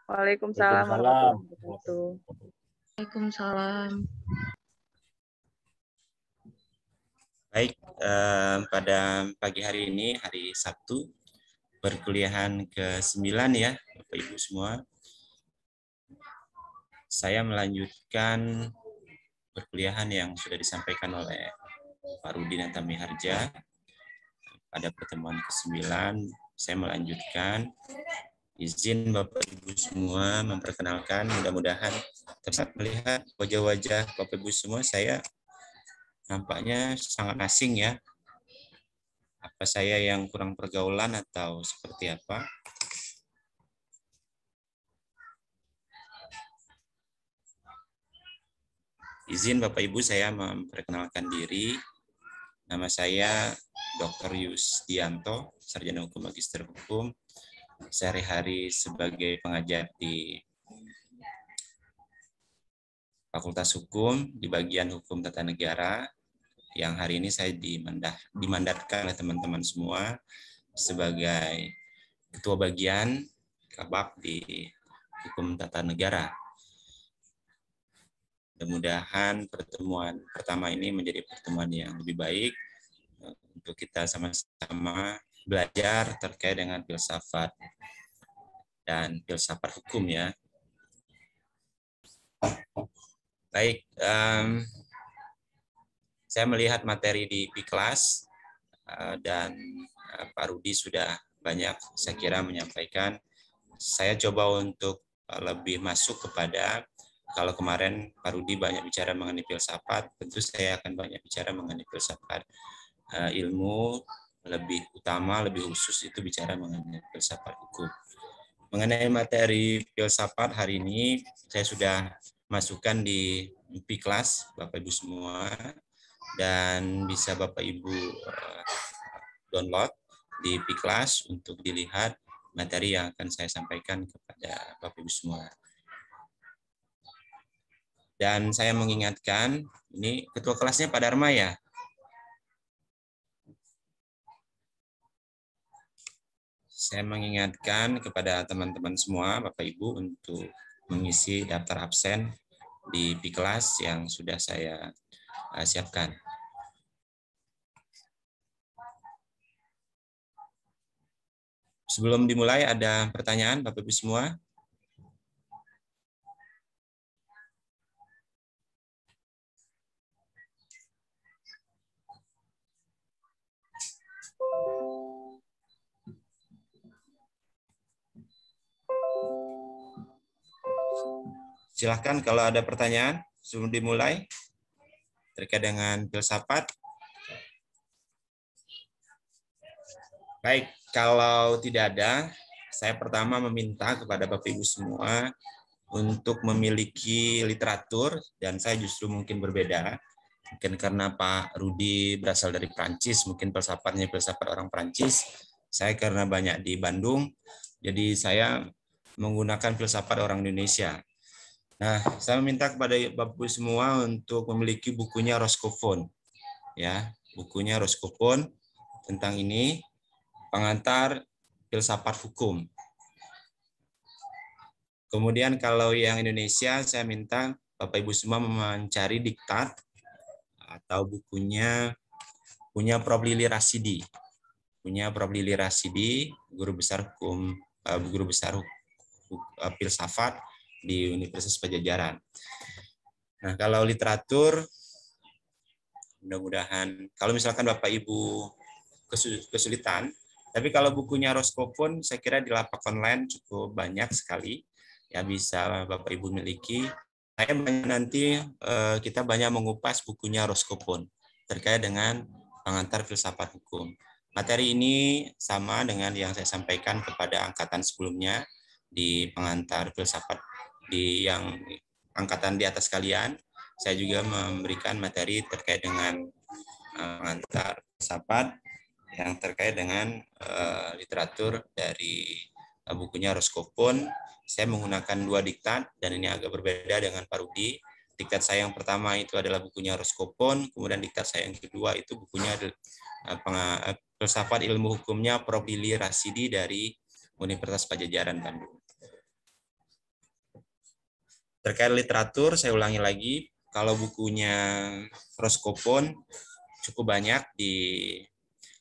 Waalaikumsalam Waalaikumsalam. warahmatullahi wabarakatuh. Waalaikumsalam. Baik, pada pagi hari ini, hari Sabtu, perkuliahan ke-9 ya, Bapak Ibu semua. Saya melanjutkan perkuliahan yang sudah disampaikan oleh Pak Rudi Natamiharja. Pada pertemuan ke-9, saya melanjutkan. Izin Bapak Ibu semua memperkenalkan, mudah-mudahan dapat melihat wajah-wajah Bapak Ibu semua. Saya nampaknya sangat asing ya. Apa saya yang kurang pergaulan atau seperti apa? Izin Bapak Ibu saya memperkenalkan diri. Nama saya Dr. Yusdianto, Sarjana Hukum Magister Hukum. Sehari-hari sebagai pengajar di Fakultas Hukum di bagian Hukum Tata Negara, yang hari ini saya dimandatkan oleh teman-teman semua sebagai Ketua Bagian Kabak di Hukum Tata Negara. Mudah-mudahan pertemuan pertama ini menjadi pertemuan yang lebih baik untuk kita sama-sama belajar terkait dengan filsafat dan filsafat hukum ya. Baik, saya melihat materi di Piklas dan Pak Rudi sudah banyak saya kira menyampaikan. Saya coba untuk lebih masuk kepada, kalau kemarin Pak Rudi banyak bicara mengenai filsafat, tentu saya akan banyak bicara mengenai filsafat. Ilmu lebih utama, lebih khusus itu bicara mengenai filsafat hukum. Mengenai materi filsafat hari ini, saya sudah masukkan di Piklas, Bapak Ibu semua, dan bisa Bapak Ibu download di Piklas untuk dilihat materi yang akan saya sampaikan kepada Bapak Ibu semua. Dan saya mengingatkan, ini ketua kelasnya Pak Dharma ya? Saya mengingatkan kepada teman-teman semua, Bapak Ibu, untuk mengisi daftar absen di Piklas yang sudah saya siapkan. Sebelum dimulai, ada pertanyaan Bapak Ibu semua? Silahkan kalau ada pertanyaan sebelum dimulai terkait dengan filsafat. Baik, kalau tidak ada, saya pertama meminta kepada Bapak Ibu semua untuk memiliki literatur, dan saya justru mungkin berbeda. Mungkin karena Pak Rudi berasal dari Prancis, mungkin filsafatnya filsafat orang Prancis. Saya karena banyak di Bandung, jadi saya menggunakan filsafat orang Indonesia. Nah, saya meminta kepada Bapak Ibu semua untuk memiliki bukunya Roscoffon. Ya, bukunya Roscoffon tentang ini, pengantar filsafat hukum. Kemudian kalau yang Indonesia, saya minta Bapak Ibu semua mencari diktat atau bukunya punya Prof. Lili Rasidi. Punya Prof. Lili Rasidi, guru besar hukum, guru besar filsafat di Universitas Pajajaran. Nah, kalau literatur, mudah-mudahan, kalau misalkan Bapak Ibu kesulitan, tapi kalau bukunya Roscoffon, saya kira di lapak online cukup banyak sekali, ya bisa Bapak Ibu miliki. Saya nanti kita banyak mengupas bukunya Roscoffon terkait dengan pengantar filsafat hukum. Materi ini sama dengan yang saya sampaikan kepada angkatan sebelumnya di pengantar filsafat di yang angkatan di atas kalian. Saya juga memberikan materi terkait dengan pengantar filsafat yang terkait dengan literatur dari bukunya Roscoffon. Saya menggunakan 2 diktat dan ini agak berbeda dengan Pak Rudi. Diktat saya yang pertama itu adalah bukunya Roscoffon, kemudian diktat saya yang kedua itu bukunya filsafat ilmu hukumnya Prof. Lili Rasidi dari Universitas Pajajaran Bandung. Terkait literatur, saya ulangi lagi, kalau bukunya Roscophone cukup banyak di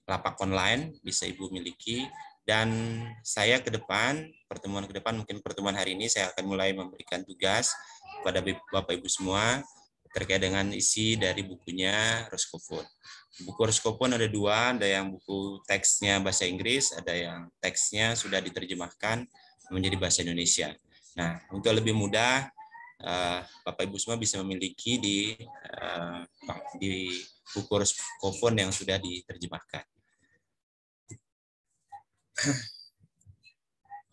lapak online, bisa Ibu miliki. Dan saya ke depan, pertemuan ke depan, mungkin pertemuan hari ini, saya akan mulai memberikan tugas kepada Bapak Ibu semua terkait dengan isi dari bukunya Roscophone. Buku Roscophone ada dua, ada yang buku teksnya bahasa Inggris, ada yang teksnya sudah diterjemahkan menjadi bahasa Indonesia. Nah, untuk lebih mudah, Bapak Ibu semua bisa memiliki di buku Roscophone yang sudah diterjemahkan.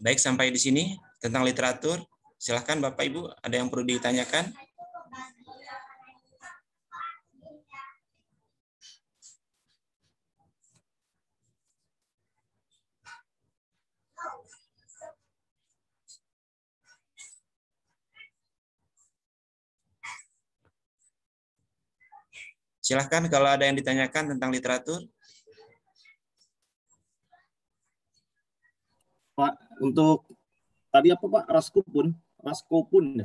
Baik, sampai di sini tentang literatur. Silahkan Bapak Ibu, ada yang perlu ditanyakan? Silahkan kalau ada yang ditanyakan tentang literatur. Pak, untuk tadi apa Pak? Roscophone. Roscophone.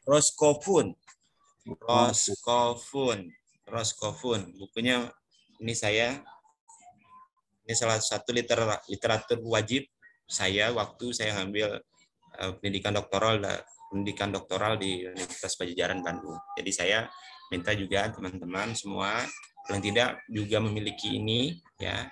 Roscophone. Roscophone. Bukunya ini salah satu literatur wajib saya waktu saya ngambil pendidikan doktoral di Universitas Padjadjaran Bandung. Jadi saya minta juga teman-teman semua paling tidak juga memiliki ini, ya.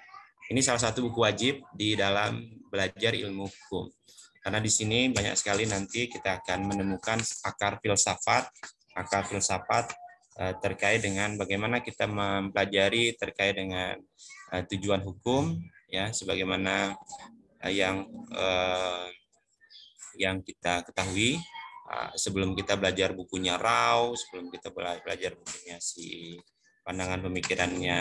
Ini salah satu buku wajib di dalam belajar ilmu hukum. Karena di sini banyak sekali nanti kita akan menemukan akar filsafat terkait dengan bagaimana kita mempelajari terkait dengan tujuan hukum, ya, sebagaimana yang kita ketahui sebelum kita belajar bukunya Rau, sebelum kita belajar bukunya pandangan pemikirannya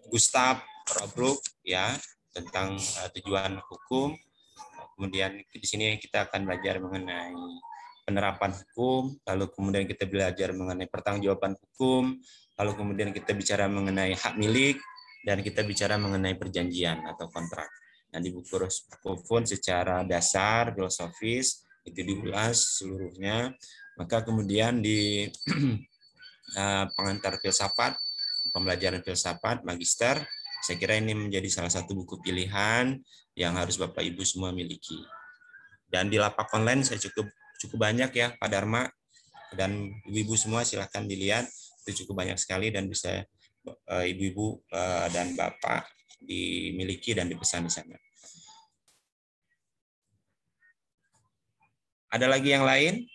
Gustav Robruk, ya, tentang tujuan hukum. Kemudian di sini kita akan belajar mengenai penerapan hukum, lalu kemudian kita belajar mengenai pertanggungjawaban hukum, lalu kemudian kita bicara mengenai hak milik, dan kita bicara mengenai perjanjian atau kontrak. Nah, di buku Roscophone secara dasar filosofis itu diulas seluruhnya. Maka kemudian di pengantar filsafat, pembelajaran filsafat magister, saya kira ini menjadi salah satu buku pilihan yang harus Bapak Ibu semua miliki. Dan di lapak online saya cukup banyak ya Pak Dharma dan ibu-ibu semua, silahkan dilihat, itu cukup banyak sekali dan bisa ibu-ibu dan bapak dimiliki dan dipesan di sana. Ada lagi yang lain?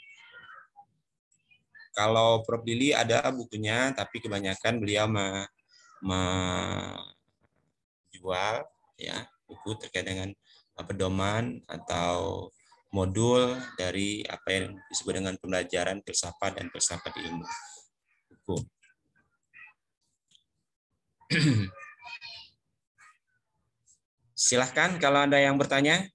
Kalau Prof. Lili ada bukunya, tapi kebanyakan beliau menjual ya buku terkait dengan pedoman atau modul dari apa yang disebut dengan pembelajaran filsafat dan filsafat ilmu hukum. Silahkan kalau ada yang bertanya.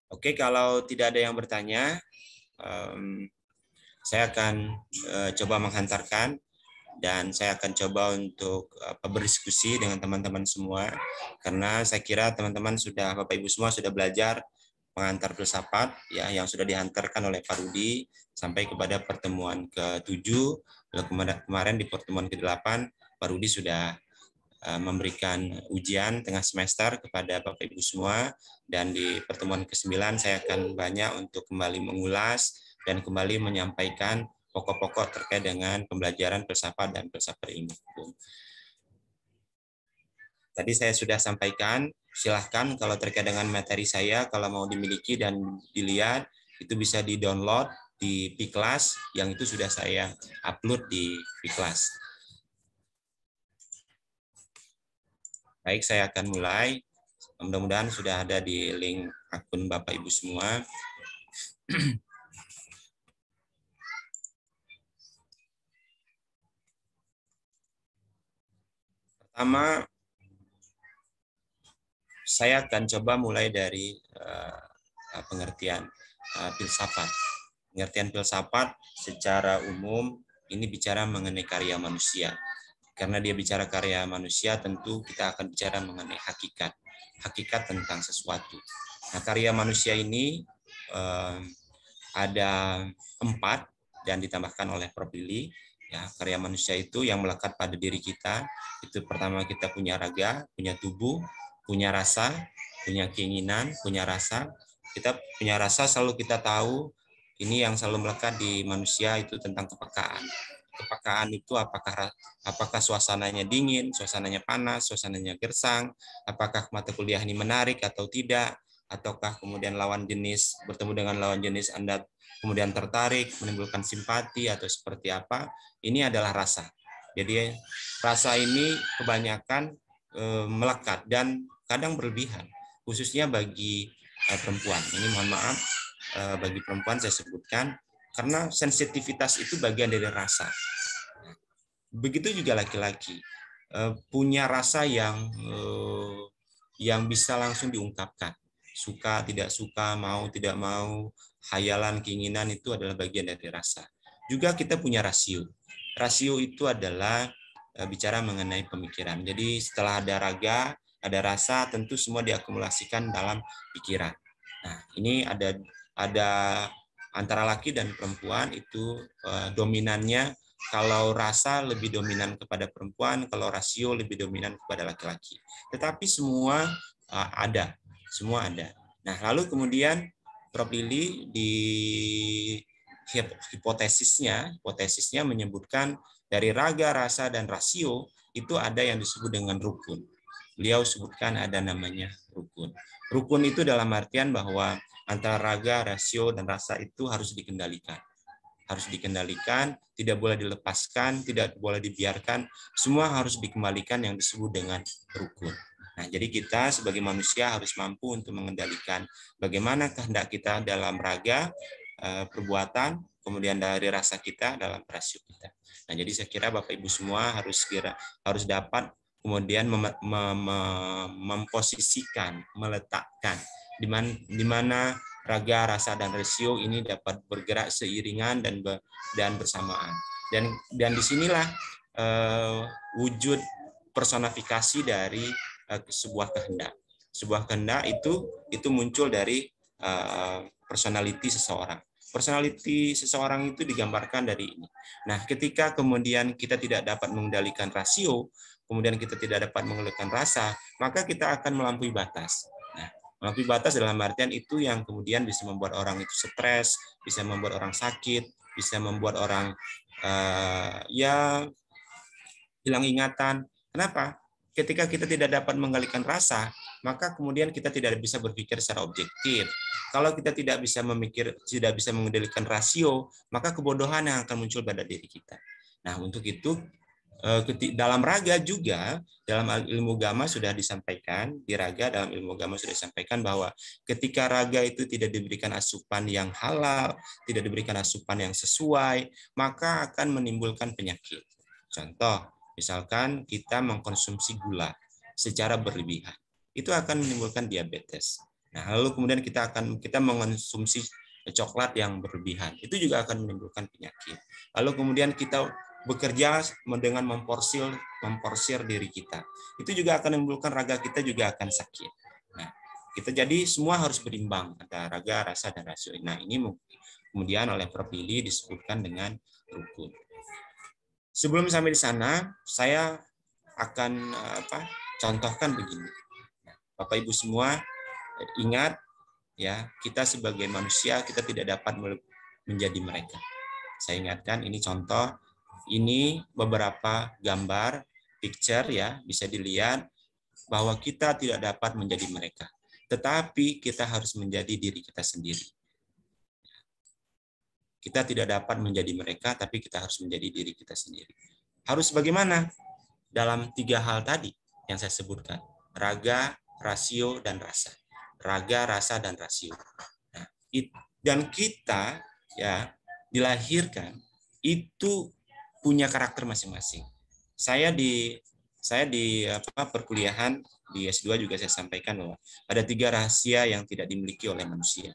Oke, kalau tidak ada yang bertanya, saya akan coba menghantarkan dan saya akan coba untuk berdiskusi dengan teman-teman semua, karena saya kira teman-teman sudah, Bapak Ibu semua sudah belajar pengantar filsafat ya yang sudah dihantarkan oleh Pak Rudi sampai kepada pertemuan ke-7, lalu kemarin di pertemuan ke-8 Pak Rudi sudah memberikan ujian tengah semester kepada Bapak Ibu semua, dan di pertemuan ke-9 saya akan banyak untuk kembali mengulas dan kembali menyampaikan pokok-pokok terkait dengan pembelajaran filsafat dan filsafat ilmu hukum. Tadi saya sudah sampaikan, silahkan kalau terkait dengan materi saya, kalau mau dimiliki dan dilihat, itu bisa di-download di Piklas, yang itu sudah saya upload di Piklas. Baik, saya akan mulai. Mudah-mudahan sudah ada di link akun Bapak Ibu semua. Pertama, saya akan coba mulai dari pengertian filsafat. Pengertian filsafat secara umum ini bicara mengenai karya manusia. Karena dia bicara karya manusia, tentu kita akan bicara mengenai hakikat tentang sesuatu. Nah, karya manusia ini ada 4 dan ditambahkan oleh Prof. Lili. Ya, karya manusia itu yang melekat pada diri kita. Itu pertama, kita punya raga, punya tubuh, punya rasa, punya keinginan, punya rasa. Kita punya rasa, selalu kita tahu ini yang selalu melekat di manusia itu tentang kepekaan. Kepekaan itu apakah suasananya dingin, suasananya panas, suasananya gersang, apakah mata kuliah ini menarik atau tidak, ataukah kemudian lawan jenis bertemu dengan lawan jenis Anda kemudian tertarik, menimbulkan simpati atau seperti apa. Ini adalah rasa. Jadi rasa ini kebanyakan melekat dan kadang berlebihan, khususnya bagi perempuan. Ini mohon maaf, bagi perempuan saya sebutkan, karena sensitivitas itu bagian dari rasa. Begitu juga laki-laki punya rasa yang bisa langsung diungkapkan. Suka, tidak suka, mau, tidak mau, hayalan, keinginan itu adalah bagian dari rasa. Juga kita punya rasio. Rasio itu adalah bicara mengenai pemikiran. Jadi setelah ada raga, ada rasa, tentu semua diakumulasikan dalam pikiran. Nah, ini ada antara laki dan perempuan itu dominannya, kalau rasa lebih dominan kepada perempuan, kalau rasio lebih dominan kepada laki-laki. Tetapi semua ada. Nah, lalu kemudian Prof. Lili di hipotesisnya menyebutkan dari raga, rasa, dan rasio itu ada yang disebut dengan rukun. Beliau sebutkan ada namanya rukun. Rukun itu dalam artian bahwa antara raga, rasio, dan rasa itu harus dikendalikan. Harus dikendalikan, tidak boleh dilepaskan, tidak boleh dibiarkan, semua harus dikembalikan yang disebut dengan rukun. Nah, jadi kita sebagai manusia harus mampu untuk mengendalikan bagaimana kehendak kita dalam raga, perbuatan, kemudian dari rasa kita dalam rasio kita. Nah, jadi saya kira Bapak Ibu semua harus dapat kemudian memposisikan, meletakkan di mana raga, rasa, dan rasio ini dapat bergerak seiringan dan bersamaan. Dan disinilah wujud personifikasi dari sebuah kehendak. Sebuah kehendak itu muncul dari personality seseorang. Personality seseorang itu digambarkan dari ini. Nah, ketika kemudian kita tidak dapat mengendalikan rasio, kemudian kita tidak dapat mengendalikan rasa, maka kita akan melampaui batas. Nah, melampaui batas dalam artian itu yang kemudian bisa membuat orang itu stres, bisa membuat orang sakit, bisa membuat orang hilang ingatan. Kenapa? Ketika kita tidak dapat mengendalikan rasa, maka kemudian kita tidak bisa berpikir secara objektif. Kalau kita tidak bisa mengendalikan rasio, maka kebodohan yang akan muncul pada diri kita. Nah, untuk itu dalam raga juga, dalam ilmu agama sudah disampaikan, di raga dalam ilmu agama sudah disampaikan bahwa ketika raga itu tidak diberikan asupan yang halal, tidak diberikan asupan yang sesuai, maka akan menimbulkan penyakit. Contoh, misalkan kita mengkonsumsi gula secara berlebihan, itu akan menimbulkan diabetes. Nah, lalu kemudian kita mengkonsumsi coklat yang berlebihan, itu juga akan menimbulkan penyakit. Lalu kemudian kita bekerja dengan memporsir diri kita, itu juga akan menimbulkan raga kita juga akan sakit. Nah, kita jadi semua harus berimbang antara raga, rasa, dan rasio. Nah, ini kemudian oleh Prof. Lili disebutkan dengan rukun. Sebelum sampai di sana, saya akan contohkan begini. Bapak Ibu semua ingat ya, kita sebagai manusia kita tidak dapat menjadi mereka. Saya ingatkan ini contoh, ini beberapa gambar, picture ya, bisa dilihat bahwa kita tidak dapat menjadi mereka. Tetapi kita harus menjadi diri kita sendiri. Kita tidak dapat menjadi mereka, tapi kita harus menjadi diri kita sendiri. Harus bagaimana? Dalam 3 hal tadi yang saya sebutkan. Raga, rasio, dan rasa. Raga, rasa, dan rasio. Nah, dan kita ya dilahirkan itu punya karakter masing-masing. Saya di perkuliahan di S2 juga saya sampaikan bahwa ada 3 rahasia yang tidak dimiliki oleh manusia.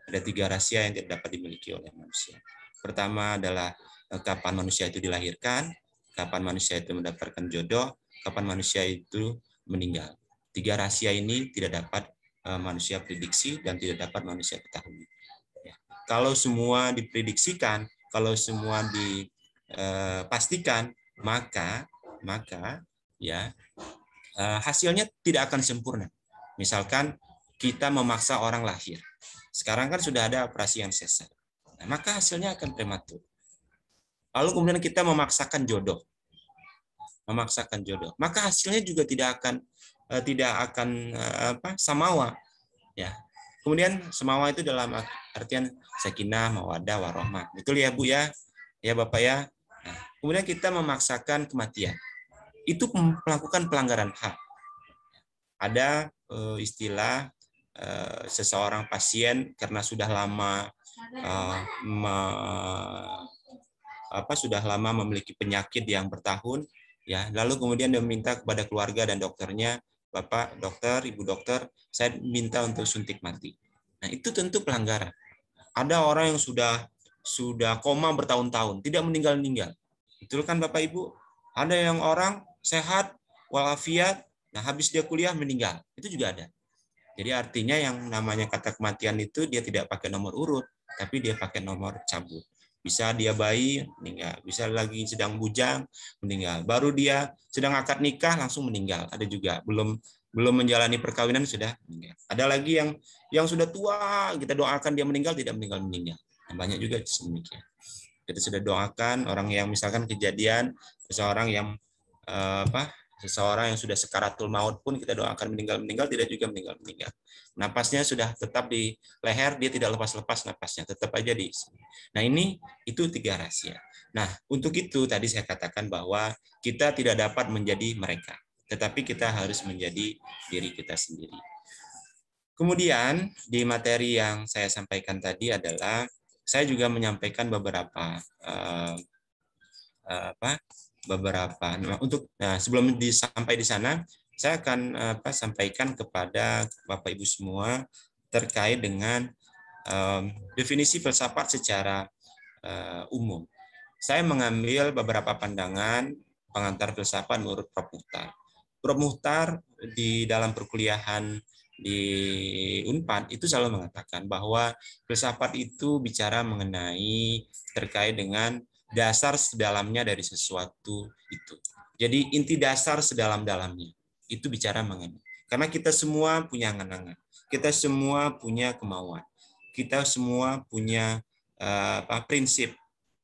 Ada 3 rahasia yang tidak dapat dimiliki oleh manusia. Pertama adalah kapan manusia itu dilahirkan, kapan manusia itu mendapatkan jodoh, kapan manusia itu meninggal. 3 rahasia ini tidak dapat manusia prediksi dan tidak dapat manusia ketahui. Ya. Kalau semua diprediksikan, kalau semua dipastikan, maka ya hasilnya tidak akan sempurna. Misalkan kita memaksa orang lahir. Sekarang kan sudah ada operasi yang sesar. Nah, maka hasilnya akan prematur. Lalu kemudian kita memaksakan jodoh. Maka hasilnya juga tidak akan samawa. Ya. Kemudian samawa itu dalam artian sakinah, mawaddah, warahmah. Betul ya Bu ya? Ya Bapak ya. Nah, kemudian kita memaksakan kematian. Itu melakukan pelanggaran hak. Ada istilah seseorang pasien karena sudah lama memiliki penyakit yang bertahun, ya, lalu kemudian dia meminta kepada keluarga dan dokternya, Bapak dokter, Ibu dokter, saya minta untuk suntik mati. Nah, itu tentu pelanggaran. Ada orang yang sudah koma bertahun-tahun, tidak meninggal-meninggal. Betul kan Bapak Ibu? Ada yang orang sehat, walafiat, nah habis dia kuliah meninggal. Itu juga ada. Jadi artinya yang namanya kata kematian itu dia tidak pakai nomor urut, tapi dia pakai nomor cabut. Bisa dia bayi, meninggal. Bisa lagi sedang bujang, meninggal. Baru dia sedang akad nikah, langsung meninggal. Ada juga. Belum menjalani perkawinan, sudah meninggal. Ada lagi yang sudah tua, kita doakan dia meninggal, tidak meninggal. Nah, banyak juga demikian. Kita sudah doakan orang yang misalkan kejadian, seseorang yang sudah sekaratul maut pun kita doakan meninggal, tidak juga meninggal. Napasnya sudah tetap di leher, dia tidak lepas napasnya, tetap aja di sini. Nah, itu 3 rahasia. Nah, untuk itu tadi saya katakan bahwa kita tidak dapat menjadi mereka, tetapi kita harus menjadi diri kita sendiri. Kemudian di materi yang saya sampaikan tadi adalah saya juga menyampaikan beberapa sebelum sampai di sana, saya akan sampaikan kepada Bapak Ibu semua terkait dengan definisi filsafat secara umum. Saya mengambil beberapa pandangan pengantar filsafat menurut Prof. Muchtar. Prof. Muchtar di dalam perkuliahan di Unpad itu selalu mengatakan bahwa filsafat itu bicara mengenai terkait dengan dasar sedalamnya dari sesuatu itu. Jadi inti dasar sedalam-dalamnya itu bicara mengenai. Karena kita semua punya angan-angan, kita semua punya kemauan, kita semua punya prinsip,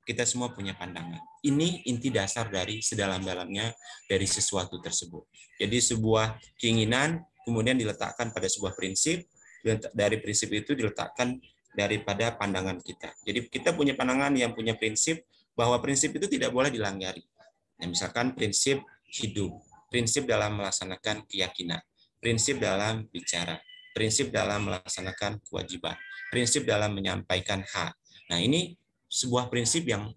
kita semua punya pandangan. Ini inti dasar dari sedalam-dalamnya dari sesuatu tersebut. Jadi sebuah keinginan kemudian diletakkan pada sebuah prinsip, dan dari prinsip itu diletakkan daripada pandangan kita. Jadi kita punya pandangan yang punya prinsip, bahwa prinsip itu tidak boleh dilanggari. Nah, misalkan prinsip hidup, prinsip dalam melaksanakan keyakinan, prinsip dalam bicara, prinsip dalam melaksanakan kewajiban, prinsip dalam menyampaikan hak. Nah, ini sebuah prinsip yang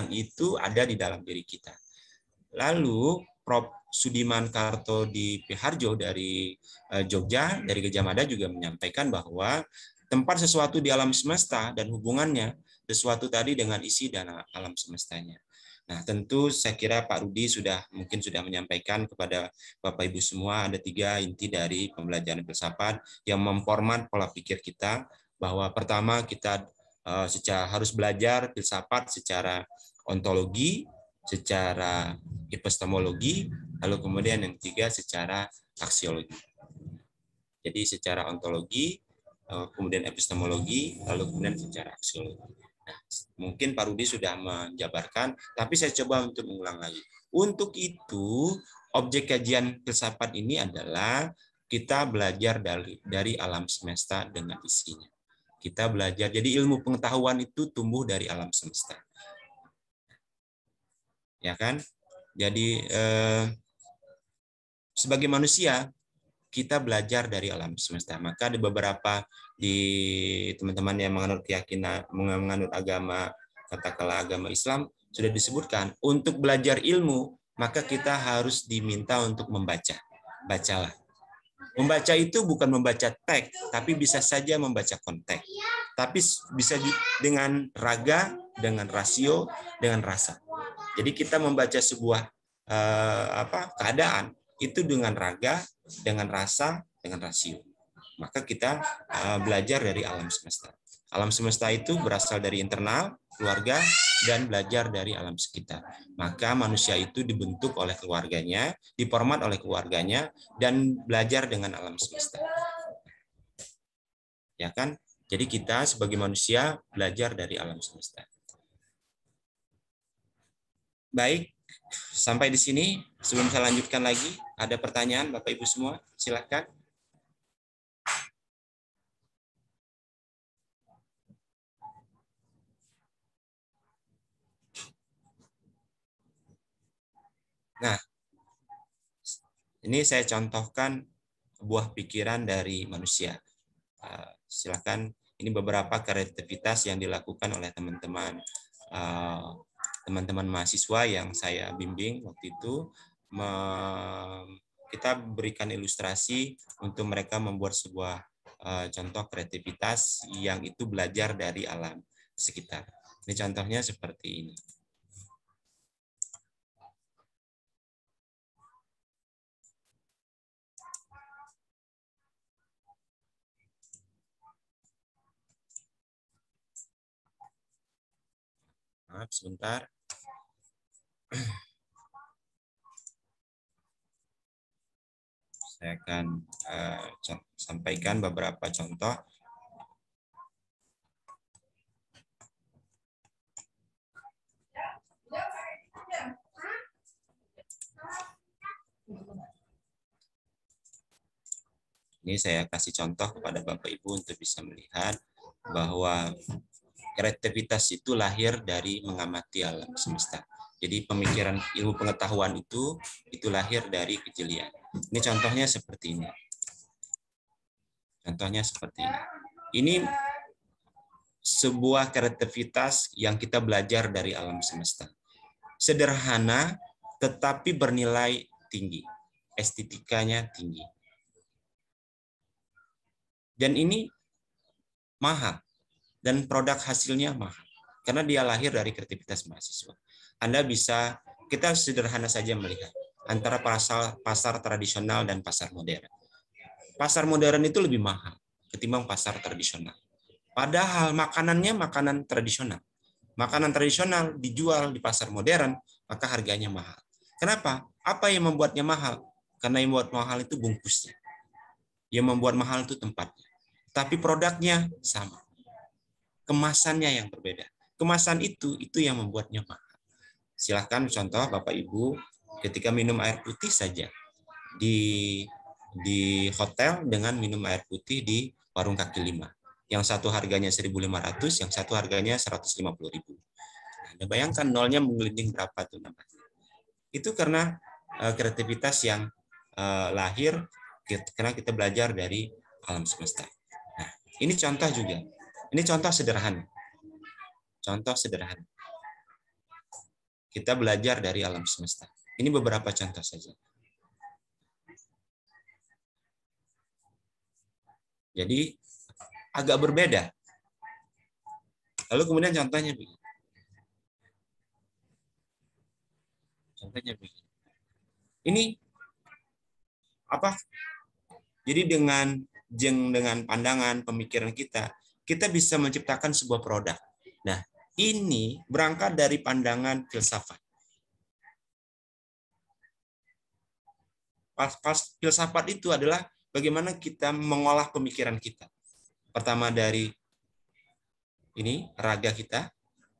itu ada di dalam diri kita. Lalu Prof. Sudiman Karto di Piharjo dari Jogja, dari Gajah Mada juga menyampaikan bahwa tempat sesuatu di alam semesta dan hubungannya sesuatu tadi dengan isi dan alam semestanya. Nah, tentu saya kira Pak Rudi mungkin sudah menyampaikan kepada Bapak Ibu semua ada 3 inti dari pembelajaran filsafat yang memformat pola pikir kita, bahwa pertama kita harus belajar filsafat secara ontologi, secara epistemologi, lalu kemudian yang 3 secara aksiologi. Jadi secara ontologi, kemudian epistemologi, lalu kemudian secara aksiologi. Nah, mungkin Pak Rudi sudah menjabarkan, tapi saya coba untuk mengulang lagi. Untuk itu, objek kajian filsafat ini adalah kita belajar dari alam semesta dengan isinya. Kita belajar, jadi ilmu pengetahuan itu tumbuh dari alam semesta. Ya kan? Jadi sebagai manusia kita belajar dari alam semesta. Maka ada beberapa teman-teman yang menganut keyakinan, menganut agama, katakanlah agama Islam, sudah disebutkan untuk belajar ilmu, maka kita harus diminta untuk membaca. Bacalah. Membaca itu bukan membaca teks, tapi bisa saja membaca konteks. Tapi bisa dengan raga, dengan rasio, dengan rasa. Jadi kita membaca sebuah keadaan itu dengan raga, dengan rasa, dengan rasio. Maka kita belajar dari alam semesta. Alam semesta itu berasal dari internal, keluarga, dan belajar dari alam sekitar. Maka manusia itu dibentuk oleh keluarganya, diformat oleh keluarganya, dan belajar dengan alam semesta. Ya kan? Jadi kita sebagai manusia belajar dari alam semesta. Baik, sampai di sini. Sebelum saya lanjutkan lagi, ada pertanyaan Bapak Ibu semua? Silakan. Nah, ini saya contohkan buah pikiran dari manusia. Silakan, ini beberapa kreativitas yang dilakukan oleh teman-teman mahasiswa yang saya bimbing waktu itu. Kita berikan ilustrasi untuk mereka membuat sebuah contoh kreativitas yang itu belajar dari alam sekitar. Ini contohnya seperti ini. Maaf, sebentar. Saya akan sampaikan beberapa contoh. Ini saya kasih contoh kepada Bapak Ibu untuk bisa melihat bahwa kreativitas itu lahir dari mengamati alam semesta. Jadi pemikiran ilmu pengetahuan itu lahir dari kejelian. Ini contohnya seperti ini. Contohnya seperti ini. Ini sebuah kreativitas yang kita belajar dari alam semesta. Sederhana tetapi bernilai tinggi. Estetikanya tinggi. Dan ini mahal. Dan produk hasilnya mahal. Karena dia lahir dari kreativitas mahasiswa. Anda bisa, kita sederhana saja melihat antara pasar tradisional dan pasar modern. Pasar modern itu lebih mahal ketimbang pasar tradisional. Padahal makanannya makanan tradisional. Makanan tradisional dijual di pasar modern, maka harganya mahal. Kenapa? Apa yang membuatnya mahal? Karena yang membuat mahal itu bungkusnya. Yang membuat mahal itu tempatnya. Tapi produknya sama. Kemasannya yang berbeda. Kemasan itu yang membuatnya mahal. Silahkan contoh Bapak Ibu ketika minum air putih saja di hotel dengan minum air putih di warung kaki lima. Yang satu harganya 1.500, yang satu harganya 150.000. Nah, Anda bayangkan nolnya menggelinding berapa tuh namanya. Itu karena kreativitas yang lahir karena kita belajar dari alam semesta. Nah, ini contoh juga. Ini contoh sederhana. Contoh sederhana. Kita belajar dari alam semesta. Ini beberapa contoh saja. Jadi agak berbeda. Lalu kemudian contohnya begini. Contohnya begini. Ini apa? Jadi dengan pandangan pemikiran kita bisa menciptakan sebuah produk. Nah, ini berangkat dari pandangan filsafat. Filsafat itu adalah bagaimana kita mengolah pemikiran kita. Pertama dari ini raga kita,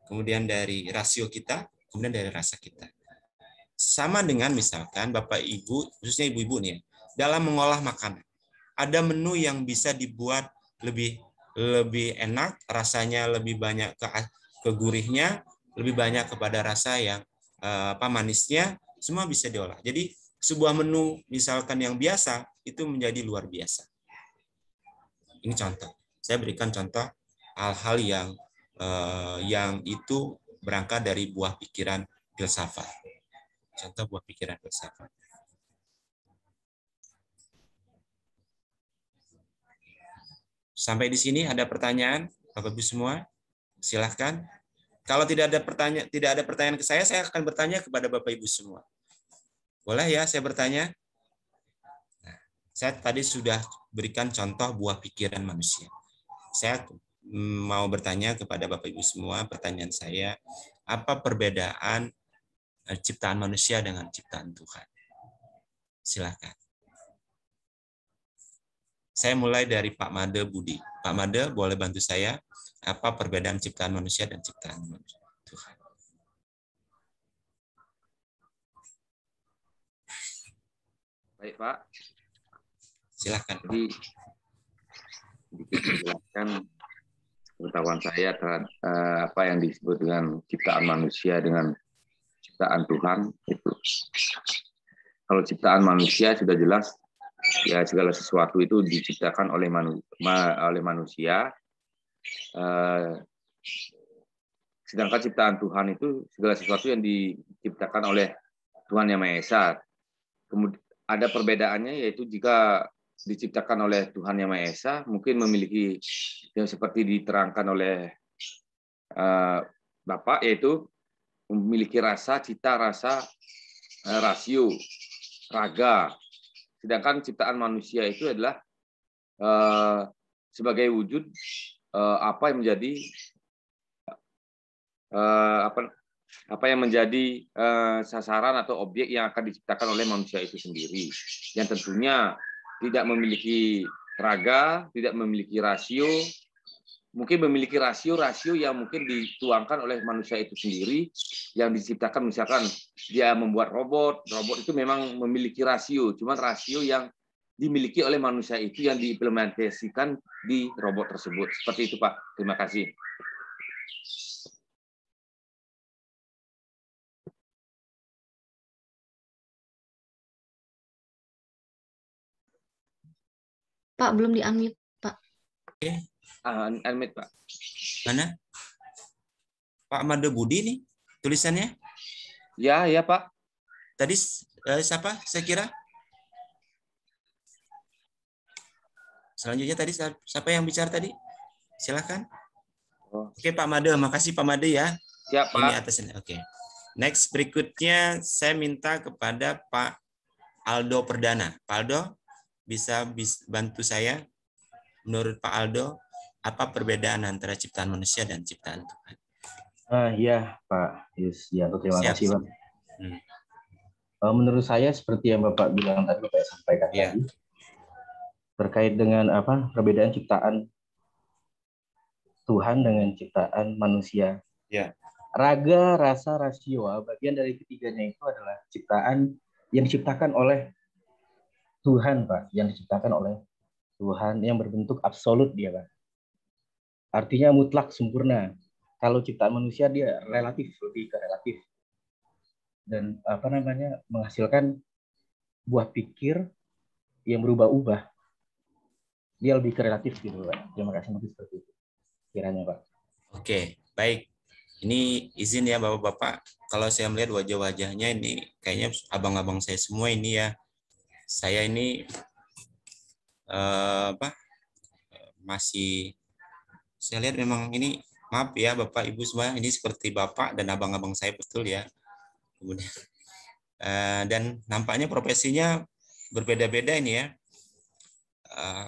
kemudian dari rasio kita, kemudian dari rasa kita. Sama dengan misalkan Bapak Ibu, khususnya ibu-ibu nih, dalam mengolah makanan. Ada menu yang bisa dibuat lebih enak, rasanya lebih banyak ke gurihnya, lebih banyak kepada rasa yang manisnya, semua bisa diolah. Jadi sebuah menu misalkan yang biasa itu menjadi luar biasa. Ini contoh. Saya berikan contoh hal-hal yang itu berangkat dari buah pikiran filsafat. Contoh buah pikiran filsafat. Sampai di sini ada pertanyaan, Bapak Ibu semua? Silahkan. Kalau tidak ada pertanyaan ke saya akan bertanya kepada Bapak Ibu semua. Boleh ya saya bertanya? Nah, saya tadi sudah berikan contoh buah pikiran manusia. Saya mau bertanya kepada Bapak Ibu semua, pertanyaan saya, apa perbedaan ciptaan manusia dengan ciptaan Tuhan? Silakan. Saya mulai dari Pak Made Budi. Pak Made, boleh bantu saya? Apa perbedaan ciptaan manusia dan ciptaan Tuhan? Baik, Pak. Silakan. Jadi, menjelaskan pengetahuan saya terhadap apa yang disebut dengan ciptaan manusia dengan ciptaan Tuhan itu. Kalau ciptaan manusia sudah jelas, ya segala sesuatu itu diciptakan oleh manusia. Sedangkan ciptaan Tuhan itu segala sesuatu yang diciptakan oleh Tuhan Yang Maha Esa. Kemudian ada perbedaannya, yaitu jika diciptakan oleh Tuhan Yang Maha Esa mungkin memiliki yang seperti diterangkan oleh Bapak, yaitu memiliki rasa, cita, rasa, rasio, raga. Sedangkan ciptaan manusia itu adalah sebagai wujud apa yang menjadi apa yang menjadi sasaran atau objek yang akan diciptakan oleh manusia itu sendiri, yang tentunya tidak memiliki raga, tidak memiliki rasio, mungkin memiliki rasio yang mungkin dituangkan oleh manusia itu sendiri, yang diciptakan. Misalkan dia membuat robot itu memang memiliki rasio, cuman rasio yang dimiliki oleh manusia itu yang diimplementasikan di robot tersebut. Seperti itu, Pak. Terima kasih. Pak, belum di-unmute, Pak. Oke. Unmute, Pak. Mana? Pak Made Budi nih tulisannya? Ya, Pak. Tadi siapa? Saya kira. Selanjutnya tadi siapa yang bicara tadi? Silakan. Oke, Pak Made, makasih Pak Made ya. Siap, Pak. Ini atasnya. Oke. Next berikutnya saya minta kepada Pak Aldo Perdana. Pak Aldo bisa bantu saya? Menurut Pak Aldo, apa perbedaan antara ciptaan manusia dan ciptaan Tuhan? Iya, Pak Yus. Ya, terima Siap. kasih, Pak. Menurut saya seperti yang Bapak bilang tadi, Bapak sampaikan tadi, terkait dengan perbedaan ciptaan Tuhan dengan ciptaan manusia. Ya. Raga, rasa, rasio, bagian dari ketiganya itu adalah ciptaan yang diciptakan oleh Tuhan, Pak, yang diciptakan oleh Tuhan yang berbentuk absolut dia, Pak. Artinya mutlak, sempurna. Kalau ciptaan manusia dia relatif, lebih ke relatif. Dan menghasilkan buah pikir yang berubah-ubah. Dia lebih ke relatif gitu, Pak. Terima kasih, mungkin seperti itu kiranya, Pak. Oke, baik. Ini izin ya Bapak-Bapak, kalau saya melihat wajah-wajahnya ini kayaknya abang-abang saya semua ini ya. Saya ini masih saya lihat memang ini, maaf ya Bapak Ibu semua, ini seperti Bapak dan abang-abang saya betul ya. Kemudian dan nampaknya profesinya berbeda-beda ini ya.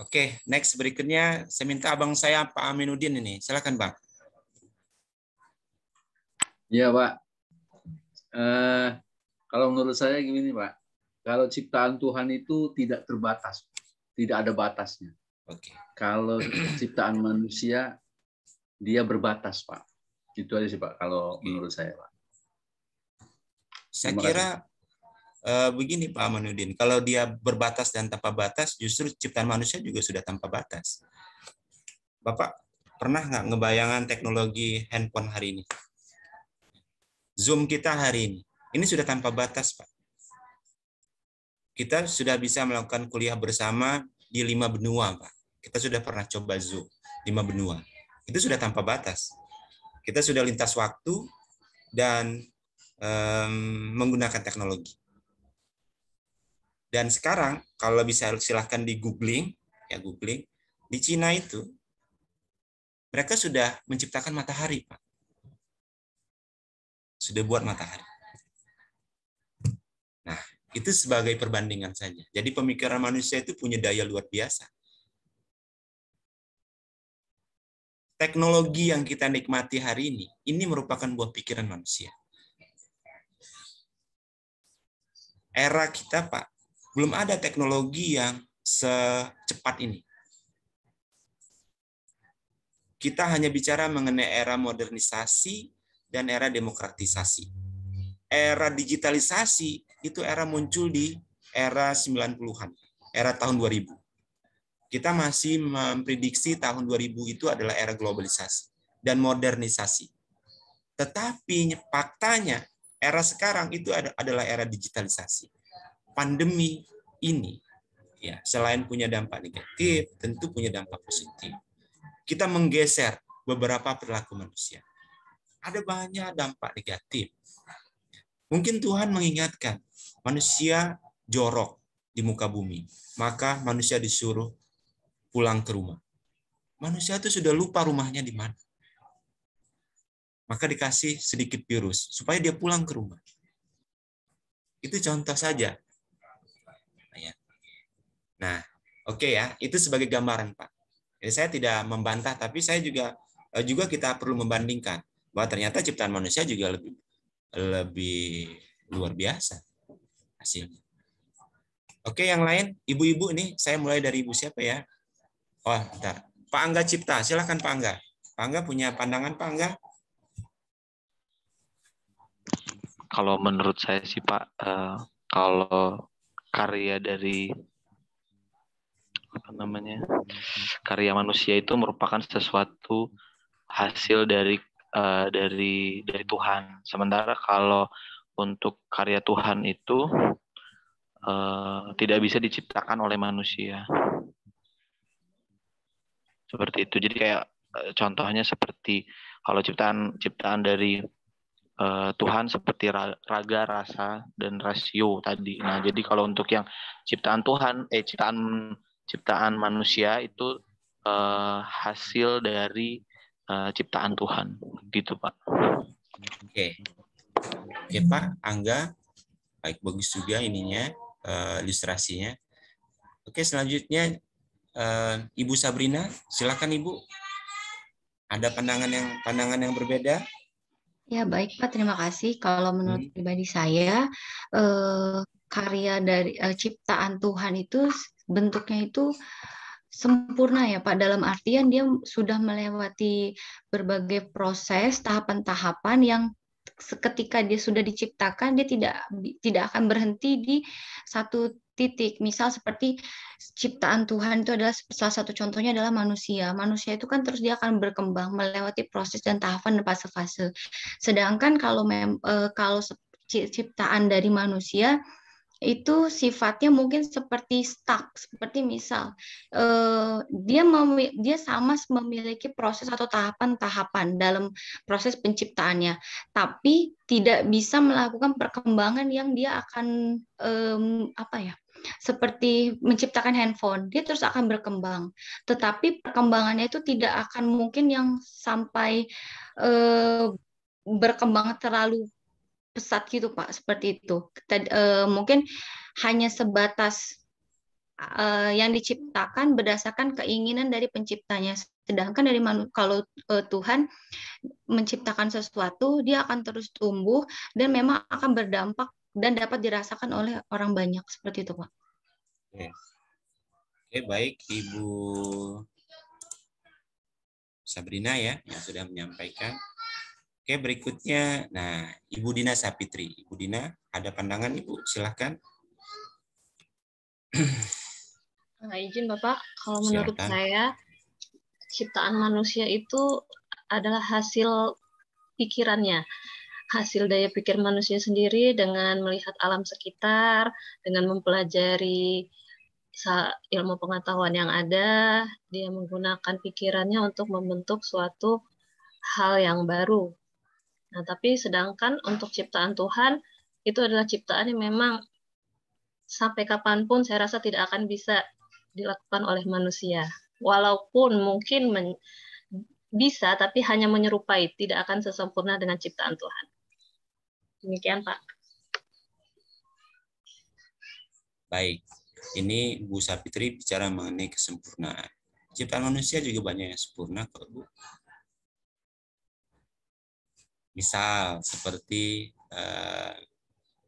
Oke, next berikutnya saya minta abang saya Pak Aminuddin ini. Silakan Bang. Iya, Pak. Kalau menurut saya gini, Pak. Kalau ciptaan Tuhan itu tidak terbatas, tidak ada batasnya. Oke. Kalau ciptaan manusia, dia berbatas, Pak. Itu aja sih, Pak, kalau menurut saya, Pak. Saya kira begini Pak Aminuddin, kalau dia berbatas dan tanpa batas, justru ciptaan manusia juga sudah tanpa batas. Bapak pernah nggak ngebayangan teknologi handphone hari ini? Zoom kita hari ini sudah tanpa batas, Pak. Kita sudah bisa melakukan kuliah bersama di 5 benua, Pak. Kita sudah pernah coba Zoom 5 benua. Itu sudah tanpa batas. Kita sudah lintas waktu dan menggunakan teknologi. Dan sekarang kalau bisa silahkan di googling, di Cina itu mereka sudah menciptakan matahari, Pak. sudah buat matahari. Nah, itu sebagai perbandingan saja. Jadi pemikiran manusia itu punya daya luar biasa. Teknologi yang kita nikmati hari ini merupakan buah pikiran manusia. Era kita, Pak, belum ada teknologi yang secepat ini. Kita hanya bicara mengenai era modernisasi dan era demokratisasi. Era digitalisasi itu era muncul di era 90-an, era tahun 2000. Kita masih memprediksi tahun 2000 itu adalah era globalisasi dan modernisasi. Tetapi faktanya era sekarang itu adalah era digitalisasi. Pandemi ini ya, selain punya dampak negatif, tentu punya dampak positif. Kita menggeser beberapa perilaku manusia. Ada banyak dampak negatif. Mungkin Tuhan mengingatkan manusia jorok di muka bumi, maka manusia disuruh pulang ke rumah. Manusia itu sudah lupa rumahnya di mana. Maka dikasih sedikit virus supaya dia pulang ke rumah. Itu contoh saja. Nah, oke ya, itu sebagai gambaran, Pak. Jadi saya tidak membantah, tapi saya juga kita perlu membandingkan bahwa ternyata ciptaan manusia juga lebih luar biasa hasilnya. Oke, yang lain, ibu-ibu ini saya mulai dari ibu siapa ya? Oh, bentar. Pak Angga Cipta, silakan Pak Angga. Pak Angga punya pandangan, Pak Angga? Kalau menurut saya sih Pak, kalau karya dari karya manusia itu merupakan sesuatu hasil dari Tuhan. Sementara kalau untuk karya Tuhan itu tidak bisa diciptakan oleh manusia. Seperti itu. Jadi kayak contohnya seperti kalau ciptaan dari Tuhan seperti raga, rasa, dan rasio tadi. Nah, jadi kalau untuk yang ciptaan Tuhan, ciptaan manusia itu hasil dari ciptaan Tuhan, gitu Pak. Oke, Pak Angga, baik, bagus juga ininya ilustrasinya. Oke, selanjutnya Ibu Sabrina, silakan Ibu. Ada pandangan yang berbeda? Ya, baik Pak, terima kasih. Kalau menurut pribadi saya, karya dari ciptaan Tuhan itu bentuknya itu sempurna ya Pak, dalam artian dia sudah melewati berbagai proses, tahapan-tahapan yang ketika dia sudah diciptakan, dia tidak akan berhenti di satu titik. Misal seperti ciptaan Tuhan itu adalah salah satu contohnya adalah manusia. Manusia itu kan terus dia akan berkembang melewati proses dan tahapan dan fase-fase. Sedangkan kalau ciptaan dari manusia itu sifatnya mungkin seperti stuck, seperti misal dia sama memiliki proses atau tahapan-tahapan dalam proses penciptaannya, tapi tidak bisa melakukan perkembangan yang dia akan seperti menciptakan handphone, dia terus akan berkembang, tetapi perkembangannya itu tidak akan mungkin yang sampai berkembang terlalu pesat gitu Pak, seperti itu. Mungkin hanya sebatas yang diciptakan berdasarkan keinginan dari penciptanya. Sedangkan kalau Tuhan menciptakan sesuatu, dia akan terus tumbuh dan memang akan berdampak dan dapat dirasakan oleh orang banyak, seperti itu Pak. Oke, baik Ibu Sabrina ya yang sudah menyampaikan. Oke, berikutnya, nah Ibu Dina Sapitri. Ibu Dina, ada pandangan Ibu? Silahkan. Izin Bapak, kalau menurut saya, ciptaan manusia itu adalah hasil pikirannya. Hasil daya pikir manusia sendiri dengan melihat alam sekitar, dengan mempelajari ilmu pengetahuan yang ada, dia menggunakan pikirannya untuk membentuk suatu hal yang baru. Nah, tapi sedangkan untuk ciptaan Tuhan, itu adalah ciptaan yang memang sampai kapanpun saya rasa tidak akan bisa dilakukan oleh manusia. Walaupun mungkin bisa, tapi hanya menyerupai, tidak akan sesempurna dengan ciptaan Tuhan. Demikian, Pak. Baik, ini Bu Sapitri bicara mengenai kesempurnaan. Ciptaan manusia juga banyak yang sempurna kok, Bu. Misal seperti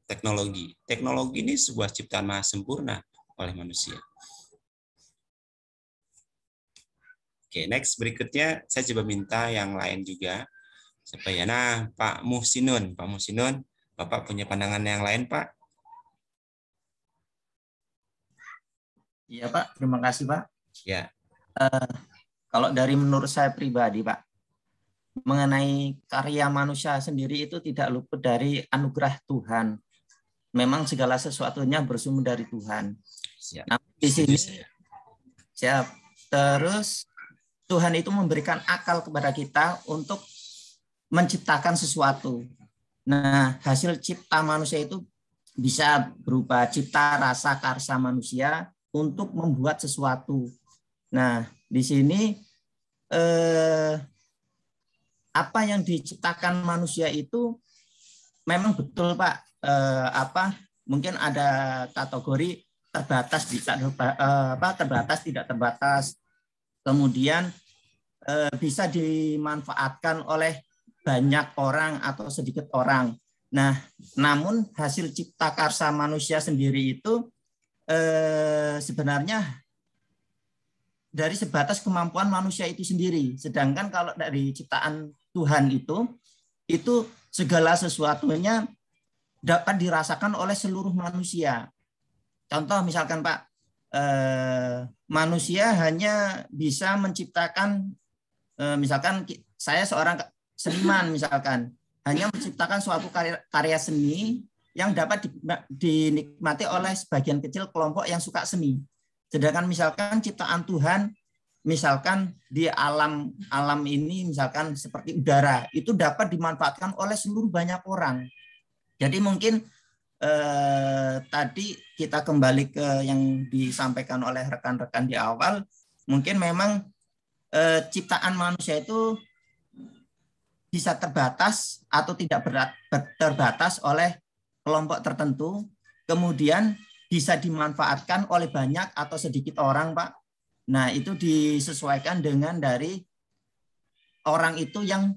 teknologi. Teknologi ini sebuah ciptaan maha sempurna oleh manusia. Oke, next berikutnya saya coba minta yang lain juga supaya. Nah, Pak Muhsinun, Bapak punya pandangan yang lain, Pak? Iya, Pak. Terima kasih, Pak. Ya. Kalau dari menurut saya pribadi, Pak, mengenai karya manusia sendiri itu tidak luput dari anugerah Tuhan. Memang segala sesuatunya bersumber dari Tuhan. Siap. Nah, di sini siap. Terus Tuhan itu memberikan akal kepada kita untuk menciptakan sesuatu. Nah, hasil cipta manusia itu bisa berupa cipta rasa karsa manusia untuk membuat sesuatu. Nah, di sini apa yang diciptakan manusia itu memang betul, Pak. Mungkin ada kategori terbatas, terbatas tidak terbatas. Kemudian bisa dimanfaatkan oleh banyak orang atau sedikit orang. Nah, namun hasil cipta karsa manusia sendiri itu sebenarnya dari sebatas kemampuan manusia itu sendiri. Sedangkan kalau dari ciptaan Tuhan itu segala sesuatunya dapat dirasakan oleh seluruh manusia. Contoh misalkan, Pak, manusia hanya bisa menciptakan, misalkan saya seorang seniman misalkan, hanya menciptakan suatu karya seni yang dapat dinikmati oleh sebagian kecil kelompok yang suka seni. Sedangkan misalkan ciptaan Tuhan, misalkan di alam ini, misalkan seperti udara, itu dapat dimanfaatkan oleh seluruh banyak orang. Jadi mungkin tadi kita kembali ke yang disampaikan oleh rekan-rekan di awal, mungkin memang ciptaan manusia itu bisa terbatas atau tidak terbatas oleh kelompok tertentu, kemudian bisa dimanfaatkan oleh banyak atau sedikit orang, Pak. Nah, itu disesuaikan dengan dari orang itu yang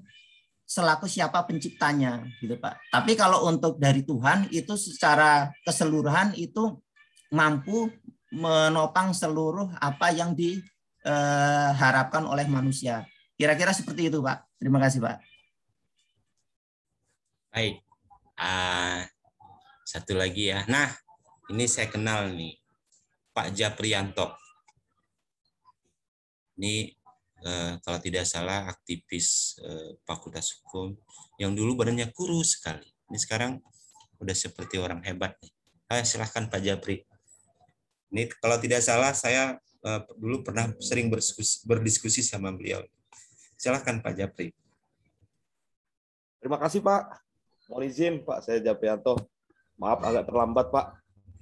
selaku siapa penciptanya, gitu, Pak. Tapi kalau untuk dari Tuhan itu secara keseluruhan itu mampu menopang seluruh apa yang diharapkan oleh manusia. Kira-kira seperti itu, Pak. Terima kasih, Pak. Baik. Satu lagi ya. Nah, ini saya kenal nih, Pak Japrianto. Ini kalau tidak salah aktivis Fakultas Hukum yang dulu badannya kurus sekali. Ini sekarang udah seperti orang hebat nih. Silahkan Pak Japri. Ini kalau tidak salah saya dulu pernah sering berdiskusi sama beliau. Silahkan Pak Japri. Terima kasih Pak. Mohon izin Pak, saya Japrianto. Maaf agak terlambat Pak.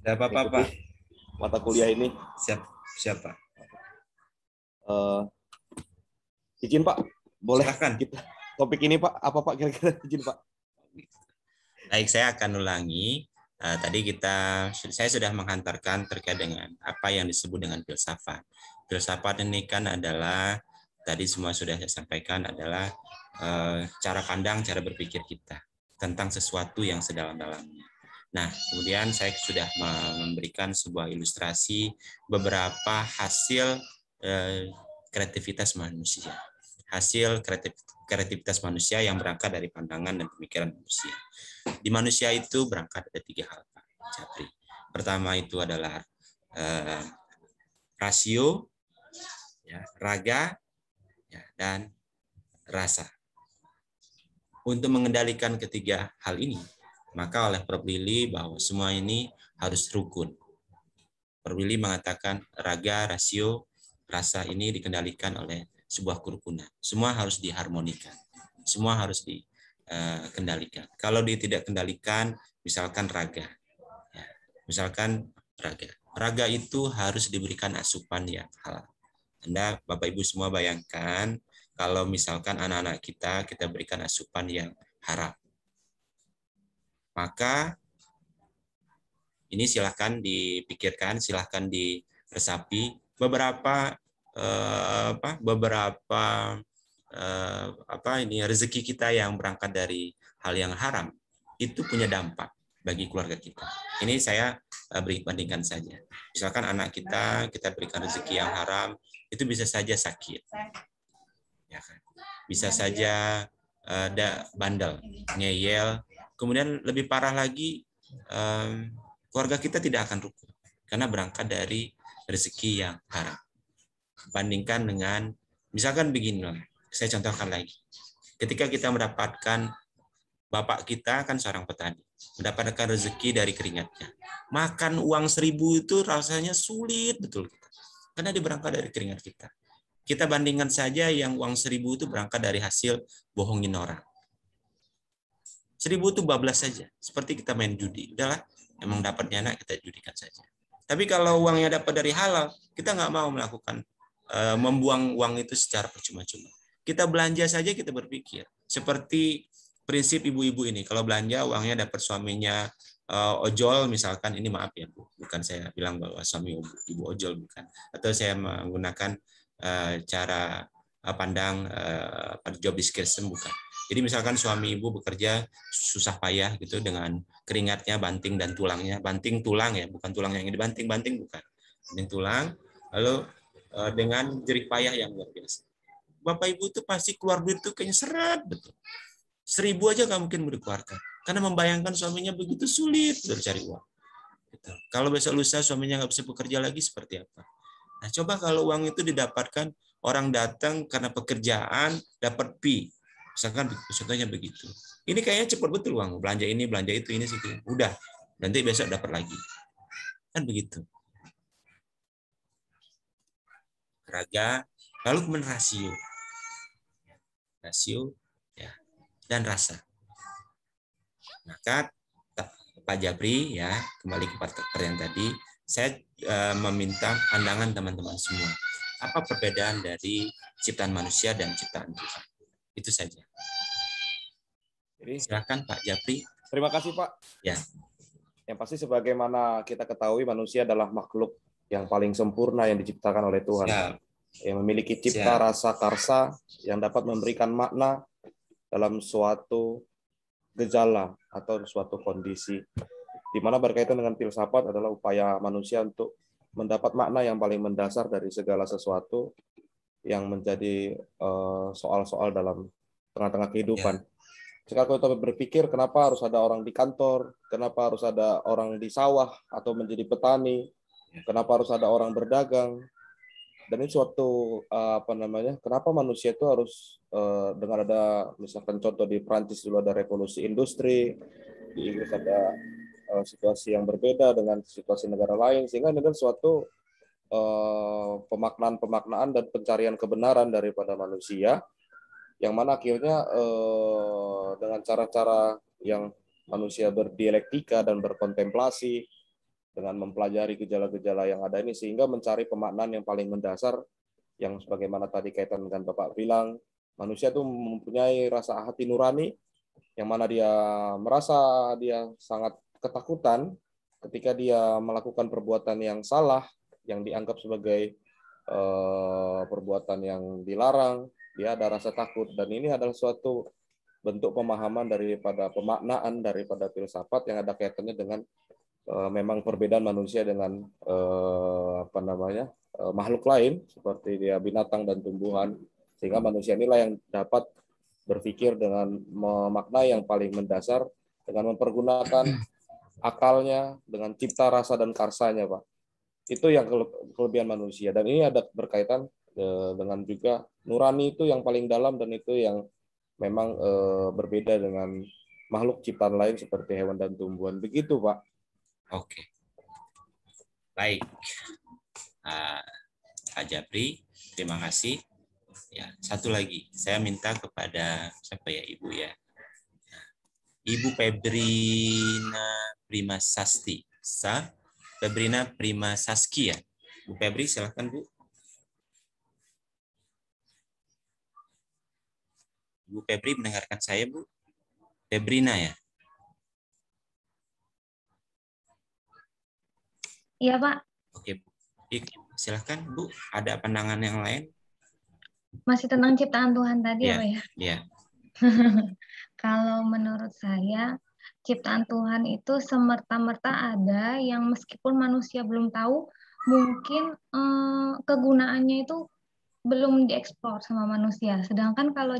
Tidak apa-apa Pak. Mata kuliah ini. Siapa? Izin Pak, boleh silakan. Kita topik ini Pak, apa Pak kira-kira izin Pak? Baik, saya akan ulangi. Tadi saya sudah menghantarkan terkait dengan apa yang disebut dengan filsafat. Filsafat ini kan adalah, tadi semua sudah saya sampaikan, adalah cara pandang, cara berpikir kita tentang sesuatu yang sedalam-dalamnya. Nah, kemudian saya sudah memberikan sebuah ilustrasi beberapa hasil kreativitas manusia. Hasil kreativitas manusia yang berangkat dari pandangan dan pemikiran manusia. Di manusia itu berangkat dari 3 hal, Pak Japri. Pertama itu adalah rasio, ya, raga, ya, dan rasa. Untuk mengendalikan ketiga hal ini, maka oleh Prof. Lili bahwa semua ini harus rukun. Prof. Lili mengatakan raga, rasio, rasa ini dikendalikan oleh sebuah kerukunan. Semua harus diharmonikan. Semua harus dikendalikan. Kalau tidak kendalikan, misalkan raga. Ya, misalkan raga. Raga itu harus diberikan asupan yang halal. Anda, Bapak Ibu semua bayangkan, kalau misalkan anak-anak kita berikan asupan yang haram. Maka ini silahkan dipikirkan, silahkan diresapi beberapa rezeki kita yang berangkat dari hal yang haram itu punya dampak bagi keluarga kita. Ini saya beri bandingkan saja. Misalkan anak kita berikan rezeki yang haram, itu bisa saja sakit, ya kan? Bisa saja bandel, ngeyel. Kemudian lebih parah lagi, keluarga kita tidak akan rukun karena berangkat dari rezeki yang haram. Bandingkan dengan, misalkan begini, saya contohkan lagi. Ketika kita mendapatkan, bapak kita kan seorang petani, mendapatkan rezeki dari keringatnya. Makan uang 1.000 itu rasanya sulit betul, karena dia berangkat dari keringat kita. Kita bandingkan saja yang uang 1.000 itu berangkat dari hasil bohongin orang. 1.000 itu bablas saja, seperti kita main judi. Udahlah, emang dapatnya anak, kita judikan saja. Tapi kalau uangnya dapat dari halal, kita nggak mau melakukan membuang uang itu secara percuma-cuma. Kita belanja saja, kita berpikir seperti prinsip ibu-ibu ini. Kalau belanja uangnya dapat suaminya ojol, misalkan, ini maaf ya Bu, bukan saya bilang bahwa suami ibu ojol, bukan. Atau saya menggunakan cara pandang job description, bukan. Jadi misalkan suami ibu bekerja susah payah gitu dengan keringatnya, banting dan tulangnya, banting tulang ya, bukan tulang yang dibanting, bukan, banting tulang, lalu dengan jerih payah yang luar biasa. Bapak ibu itu pasti keluar duit itu kayaknya seret betul. 1.000 aja nggak mungkin mau dikeluarkan, karena membayangkan suaminya begitu sulit bercari uang. Gitu. Kalau besok lusa suaminya nggak bisa bekerja lagi, seperti apa? Nah, coba kalau uang itu didapatkan, orang datang karena pekerjaan dapat fee. Misalkan contohnya begitu. Ini kayaknya cepat betul uang. Belanja ini, belanja itu, ini situ. Udah. Nanti besok dapat lagi. Kan begitu. Raga, lalu kemudian rasio. Rasio ya, dan rasa. Maka Pak Jabri ya, kembali ke pertanyaan tadi, saya meminta pandangan teman-teman semua. Apa perbedaan dari ciptaan manusia dan ciptaan Tuhan? Itu saja. Jadi, silakan Pak Jabri. Terima kasih Pak. Ya. Yang pasti sebagaimana kita ketahui, manusia adalah makhluk yang paling sempurna yang diciptakan oleh Tuhan. Siap. Yang memiliki cipta, rasa, karsa yang dapat memberikan makna dalam suatu gejala atau suatu kondisi, di mana berkaitan dengan filsafat adalah upaya manusia untuk mendapat makna yang paling mendasar dari segala sesuatu yang menjadi soal-soal dalam tengah-tengah kehidupan. Jika kita berpikir kenapa harus ada orang di kantor, kenapa harus ada orang di sawah atau menjadi petani, kenapa harus ada orang berdagang, dan ini suatu kenapa manusia itu harus dengan ada misalkan contoh di Prancis dulu ada revolusi industri, di Inggris ada situasi yang berbeda dengan situasi negara lain, sehingga ini adalah suatu pemaknaan dan pencarian kebenaran daripada manusia, yang mana akhirnya dengan cara-cara yang manusia berdialektika dan berkontemplasi dengan mempelajari gejala-gejala yang ada ini, sehingga mencari pemaknaan yang paling mendasar, yang sebagaimana tadi kaitan dengan Bapak bilang, manusia itu mempunyai rasa hati nurani, yang mana dia merasa dia sangat ketakutan ketika dia melakukan perbuatan yang salah, yang dianggap sebagai perbuatan yang dilarang, dia ada rasa takut, dan ini adalah suatu bentuk pemahaman daripada pemaknaan daripada filsafat yang ada kaitannya dengan memang perbedaan manusia dengan makhluk lain seperti dia binatang dan tumbuhan, sehingga manusia inilah yang dapat berpikir dengan memaknai yang paling mendasar dengan mempergunakan akalnya dengan cipta, rasa, dan karsanya, Pak. Itu yang kelebihan manusia, dan ini ada berkaitan dengan juga nurani itu yang paling dalam, dan itu yang memang berbeda dengan makhluk ciptaan lain seperti hewan dan tumbuhan. Begitu, Pak. Oke. Baik. Pak Jabri, terima kasih. Ya, satu lagi, saya minta kepada siapa ya, Ibu ya? Ibu Febrina Prima Sasti. Febrina Prima Saskia. Bu Febri, silakan Bu. Bu Febri mendengarkan saya, Bu? Febrina ya? Iya, Pak. Oke, Bu. Silahkan, Bu. Ada pandangan yang lain? Masih tentang ciptaan Tuhan tadi ya, Iya, Pak ya? iya. Kalau menurut saya, ciptaan Tuhan itu semerta-merta ada yang meskipun manusia belum tahu, mungkin kegunaannya itu belum dieksplor sama manusia. Sedangkan kalau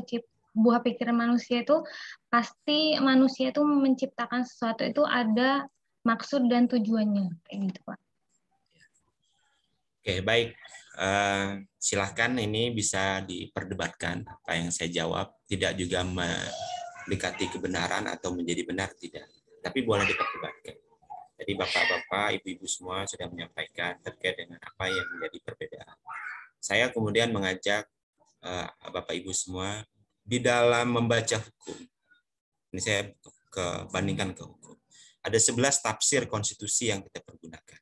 buah pikiran manusia itu pasti manusia itu menciptakan sesuatu itu ada maksud dan tujuannya, kayak gitu, Pak. Oke, baik. Silahkan, ini bisa diperdebatkan apa yang saya jawab. Tidak juga mendekati kebenaran atau menjadi benar, tidak. Tapi boleh diperdebatkan. Jadi bapak-bapak, ibu-ibu semua sudah menyampaikan terkait dengan apa yang menjadi perbedaan. Saya kemudian mengajak bapak ibu semua di dalam membaca hukum. Ini saya bandingkan ke hukum. Ada 11 tafsir konstitusi yang kita pergunakan.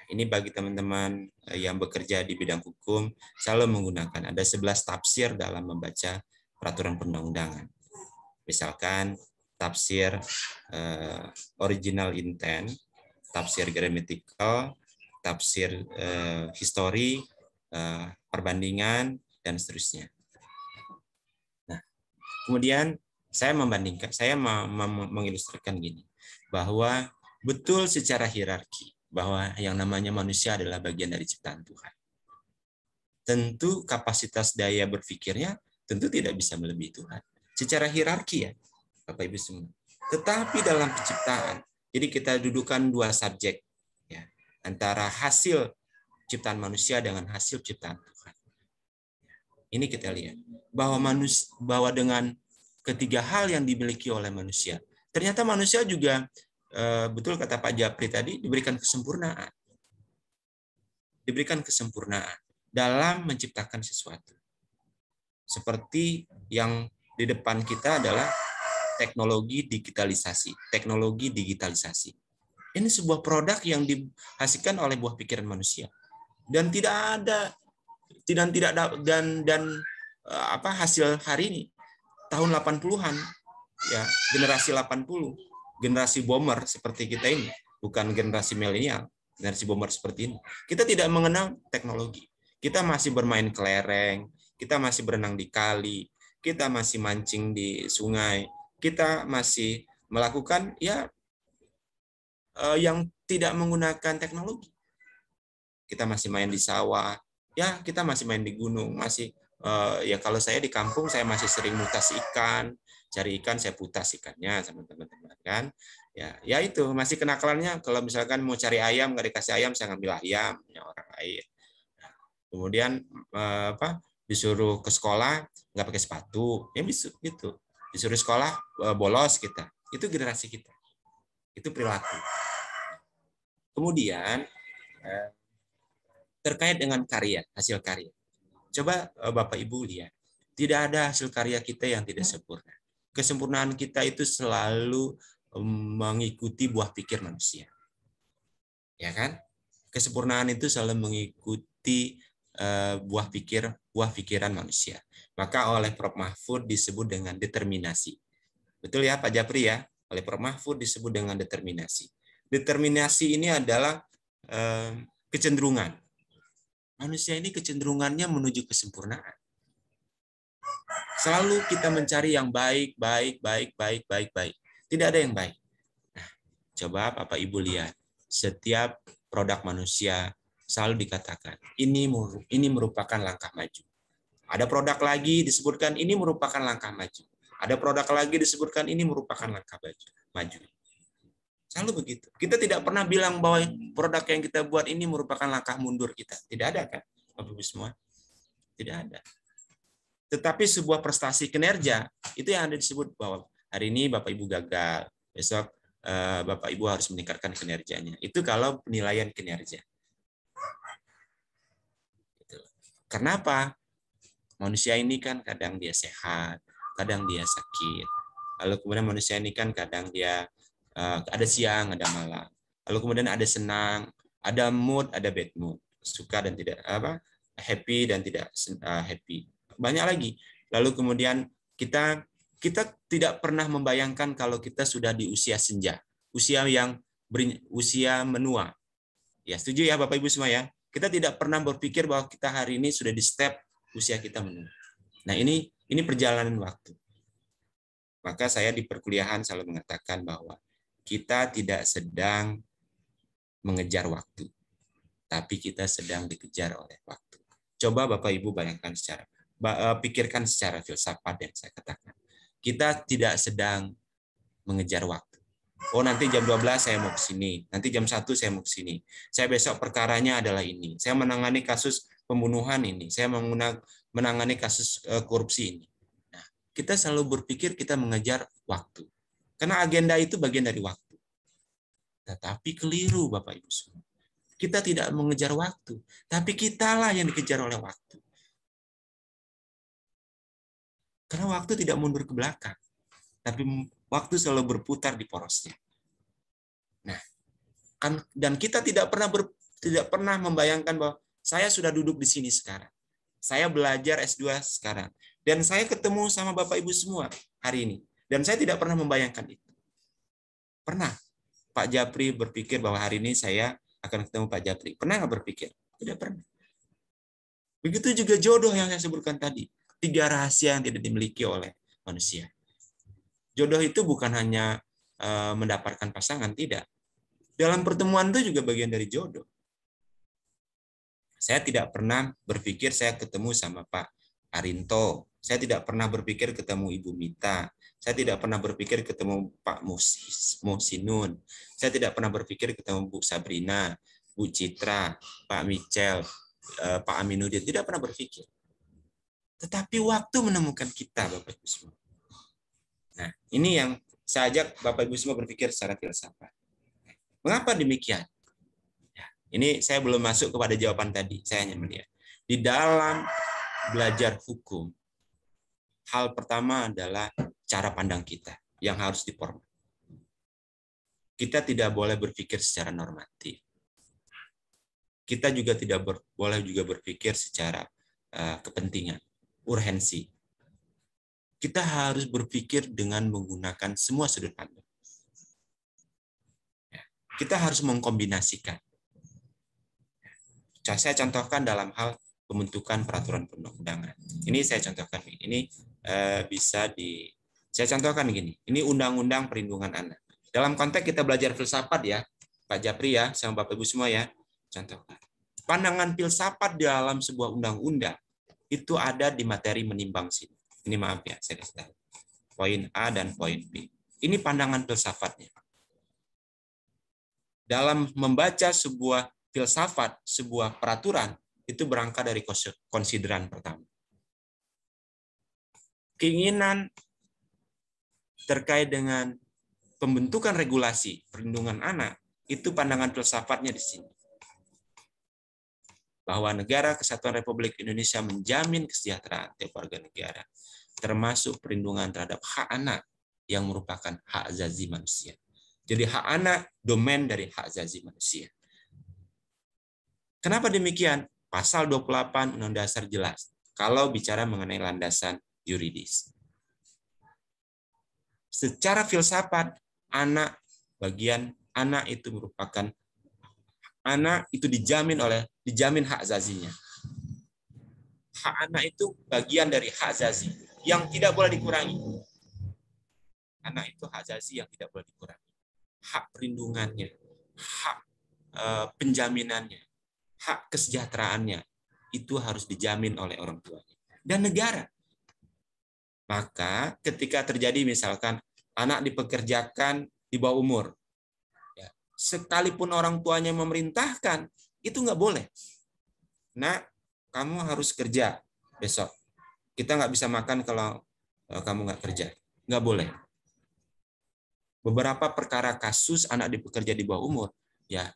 Ini bagi teman-teman yang bekerja di bidang hukum selalu menggunakan. Ada 11 tafsir dalam membaca peraturan perundang-undangan. Misalkan tafsir original intent, tafsir grammatical, tafsir histori, perbandingan, dan seterusnya. Nah, kemudian saya membandingkan, saya mengilustrasikan gini, bahwa betul secara hierarki, bahwa yang namanya manusia adalah bagian dari ciptaan Tuhan. Tentu kapasitas daya berpikirnya tentu tidak bisa melebihi Tuhan. Secara hierarki ya, Bapak Ibu semua. Tetapi dalam penciptaan, jadi kita dudukan dua subjek, ya, antara hasil ciptaan manusia dengan hasil ciptaan Tuhan. Ini kita lihat bahwa dengan ketiga hal yang dimiliki oleh manusia, ternyata manusia juga betul kata Pak Japri tadi, diberikan kesempurnaan. Diberikan kesempurnaan dalam menciptakan sesuatu. Seperti yang di depan kita adalah teknologi digitalisasi. Teknologi digitalisasi. Ini sebuah produk yang dihasilkan oleh buah pikiran manusia. Dan tidak ada hasil hari ini tahun 80-an ya, generasi 80, generasi bomber seperti kita ini, bukan generasi milenial, generasi bomber seperti ini. Kita tidak mengenal teknologi. Kita masih bermain kelereng, kita masih berenang di kali, kita masih mancing di sungai, kita masih melakukan yang tidak menggunakan teknologi. Kita masih main di sawah, ya kita masih main di gunung, masih ya kalau saya di kampung saya masih sering mutasi ikan, cari ikan saya putas ikannya sama teman-teman kan. Ya itu masih kenakalannya kalau misalkan mau cari ayam nggak dikasih ayam saya ngambil ayam punya orang lain. Nah, kemudian disuruh ke sekolah nggak pakai sepatu, ya gitu. Disuruh sekolah bolos kita. Itu generasi kita. Itu perilaku. Kemudian terkait dengan karya, hasil karya. Coba Bapak Ibu lihat, tidak ada hasil karya kita yang tidak sempurna. Kesempurnaan kita itu selalu mengikuti buah pikir manusia. Ya kan? Kesempurnaan itu selalu mengikuti buah pikiran manusia. Maka oleh Prof. Mahfud disebut dengan determinasi. Betul ya Pak Japri ya? Oleh Prof. Mahfud disebut dengan determinasi. Determinasi ini adalah kecenderungan. Manusia ini kecenderungannya menuju kesempurnaan. Selalu kita mencari yang baik. Tidak ada yang baik. Nah, coba Bapak Ibu lihat. Setiap produk manusia selalu dikatakan, ini merupakan langkah maju. Ada produk lagi disebutkan, ini merupakan langkah maju. Ada produk lagi disebutkan, ini merupakan langkah maju. Selalu begitu. Kita tidak pernah bilang bahwa produk yang kita buat ini merupakan langkah mundur kita. Tidak ada kan, Bapak Ibu semua? Tidak ada. Tetapi sebuah prestasi kinerja, itu yang ada disebut bahwa hari ini Bapak Ibu gagal, besok Bapak Ibu harus meningkatkan kinerjanya. Itu kalau penilaian kinerja. Kenapa? Manusia ini kan kadang dia sehat, kadang dia sakit. Lalu kemudian manusia ini kan kadang dia ada siang, ada malam. Lalu kemudian ada senang, ada mood, ada bad mood, suka dan tidak happy dan tidak happy. Banyak lagi. Lalu kemudian kita tidak pernah membayangkan kalau kita sudah di usia senja, usia menua. Ya, setuju ya Bapak Ibu semua ya. Kita tidak pernah berpikir bahwa kita hari ini sudah di step usia kita menua. Nah, ini perjalanan waktu. Maka saya di perkuliahan selalu mengatakan bahwa kita tidak sedang mengejar waktu, tapi kita sedang dikejar oleh waktu. Coba Bapak Ibu bayangkan pikirkan secara filsafat yang saya katakan. Kita tidak sedang mengejar waktu. Oh, nanti jam 12 saya mau ke sini, nanti jam 1 saya mau ke sini. Saya besok perkaranya adalah ini. Saya menangani kasus pembunuhan ini, saya menangani kasus korupsi ini. Nah, kita selalu berpikir kita mengejar waktu. Karena agenda itu bagian dari waktu. Tetapi keliru Bapak Ibu semua. Kita tidak mengejar waktu, tapi kitalah yang dikejar oleh waktu. Karena waktu tidak mundur ke belakang, tapi waktu selalu berputar di porosnya. Nah, dan kita tidak pernah membayangkan bahwa saya sudah duduk di sini sekarang. Saya belajar S2 sekarang. Dan saya ketemu sama Bapak Ibu semua hari ini. Dan saya tidak pernah membayangkan itu. Pernah Pak Japri berpikir bahwa hari ini saya akan ketemu Pak Japri. Pernah nggak berpikir? Tidak pernah. Begitu juga jodoh yang saya sebutkan tadi. 3 rahasia yang tidak dimiliki oleh manusia. Jodoh itu bukan hanya mendapatkan pasangan, tidak. Dalam pertemuan itu juga bagian dari jodoh. Saya tidak pernah berpikir saya ketemu sama Pak Arinto. Saya tidak pernah berpikir ketemu Ibu Mita. Saya tidak pernah berpikir ketemu Pak Muhsinun. Saya tidak pernah berpikir ketemu Bu Sabrina, Bu Citra, Pak Michel, Pak Aminuddin. Tidak pernah berpikir. Tetapi waktu menemukan kita, Bapak Ibu semua. Nah, ini yang saya ajak Bapak Ibu semua berpikir secara filsafat. Mengapa demikian? Ya, ini saya belum masuk kepada jawaban tadi. Saya hanya melihat. Di dalam belajar hukum, hal pertama adalah cara pandang kita yang harus diformat. Kita tidak boleh berpikir secara normatif. Kita juga tidak boleh juga berpikir secara kepentingan, urgensi. Kita harus berpikir dengan menggunakan semua sudut pandang. Kita harus mengkombinasikan. Saya contohkan dalam hal pembentukan peraturan perundang-undangan. Ini saya contohkan. Ini saya contohkan gini. Ini Undang-Undang Perlindungan Anak. Dalam konteks kita belajar filsafat ya, Pak Japri ya, sama Bapak Ibu semua ya. Contohkan. Pandangan filsafat dalam sebuah undang-undang itu ada di materi menimbang sini. Ini maaf ya, saya kasih tahu. Poin A dan poin B. Ini pandangan filsafatnya. Dalam membaca sebuah filsafat, sebuah peraturan, itu berangkat dari konsideran pertama. Keinginan terkait dengan pembentukan regulasi perlindungan anak, itu pandangan filsafatnya di sini. Bahwa negara Kesatuan Republik Indonesia menjamin kesejahteraan tiap warga negara, termasuk perlindungan terhadap hak anak yang merupakan hak asasi manusia. Jadi hak anak domain dari hak asasi manusia. Kenapa demikian? Pasal 28 Undang-Undang Dasar jelas kalau bicara mengenai landasan yuridis. Secara filsafat, bagian anak itu merupakan anak itu dijamin hak asasinya. Hak anak itu bagian dari hak asasi yang tidak boleh dikurangi. Anak itu hak asasi yang tidak boleh dikurangi. Hak perlindungannya, hak penjaminannya, hak kesejahteraannya itu harus dijamin oleh orang tuanya dan negara. Maka ketika terjadi misalkan anak dipekerjakan di bawah umur, ya, sekalipun orang tuanya memerintahkan, itu nggak boleh. Nah, kamu harus kerja besok. Kita nggak bisa makan kalau kamu nggak kerja. Nggak boleh. Beberapa perkara kasus anak bekerja di bawah umur, ya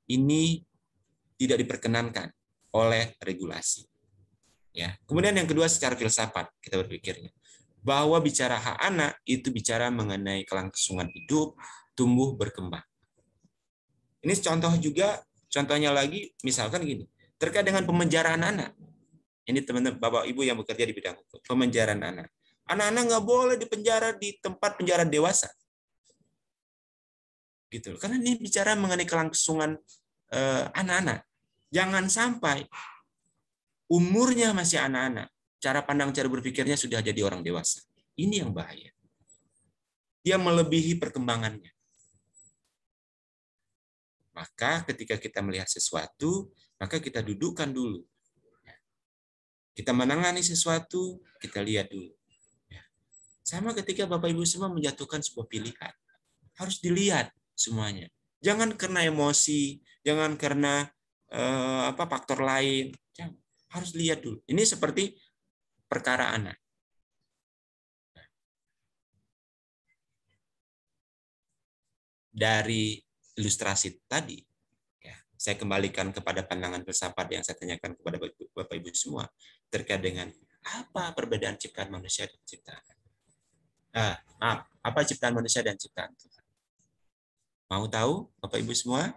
ini tidak diperkenankan oleh regulasi. Ya. Kemudian yang kedua secara filsafat kita berpikirnya bahwa bicara hak anak itu bicara mengenai kelangsungan hidup, tumbuh berkembang. Ini contohnya lagi misalkan gini, terkait dengan pemenjaraan anak. Ini teman-teman Bapak Ibu yang bekerja di bidang hukum, pemenjaraan anak. Anak-anak nggak boleh dipenjara di tempat penjara dewasa. Gitu. Karena ini bicara mengenai kelangsungan anak-anak. Jangan sampai umurnya masih anak-anak, cara pandang, cara berpikirnya sudah jadi orang dewasa. Ini yang bahaya. Dia melebihi perkembangannya. Maka ketika kita melihat sesuatu, maka kita dudukkan dulu. Kita menangani sesuatu, kita lihat dulu. Sama ketika Bapak Ibu semua menjatuhkan sebuah pilihan. Harus dilihat semuanya. Jangan karena emosi, jangan karena faktor lain. Jangan. Harus lihat dulu. Ini seperti perkara anak. Dari ilustrasi tadi, ya, saya kembalikan kepada pandangan filsafat yang saya tanyakan kepada Bapak Ibu semua terkait dengan apa perbedaan ciptaan manusia dan ciptaan. Apa ciptaan manusia dan ciptaan Tuhan? Mau tahu, Bapak Ibu semua?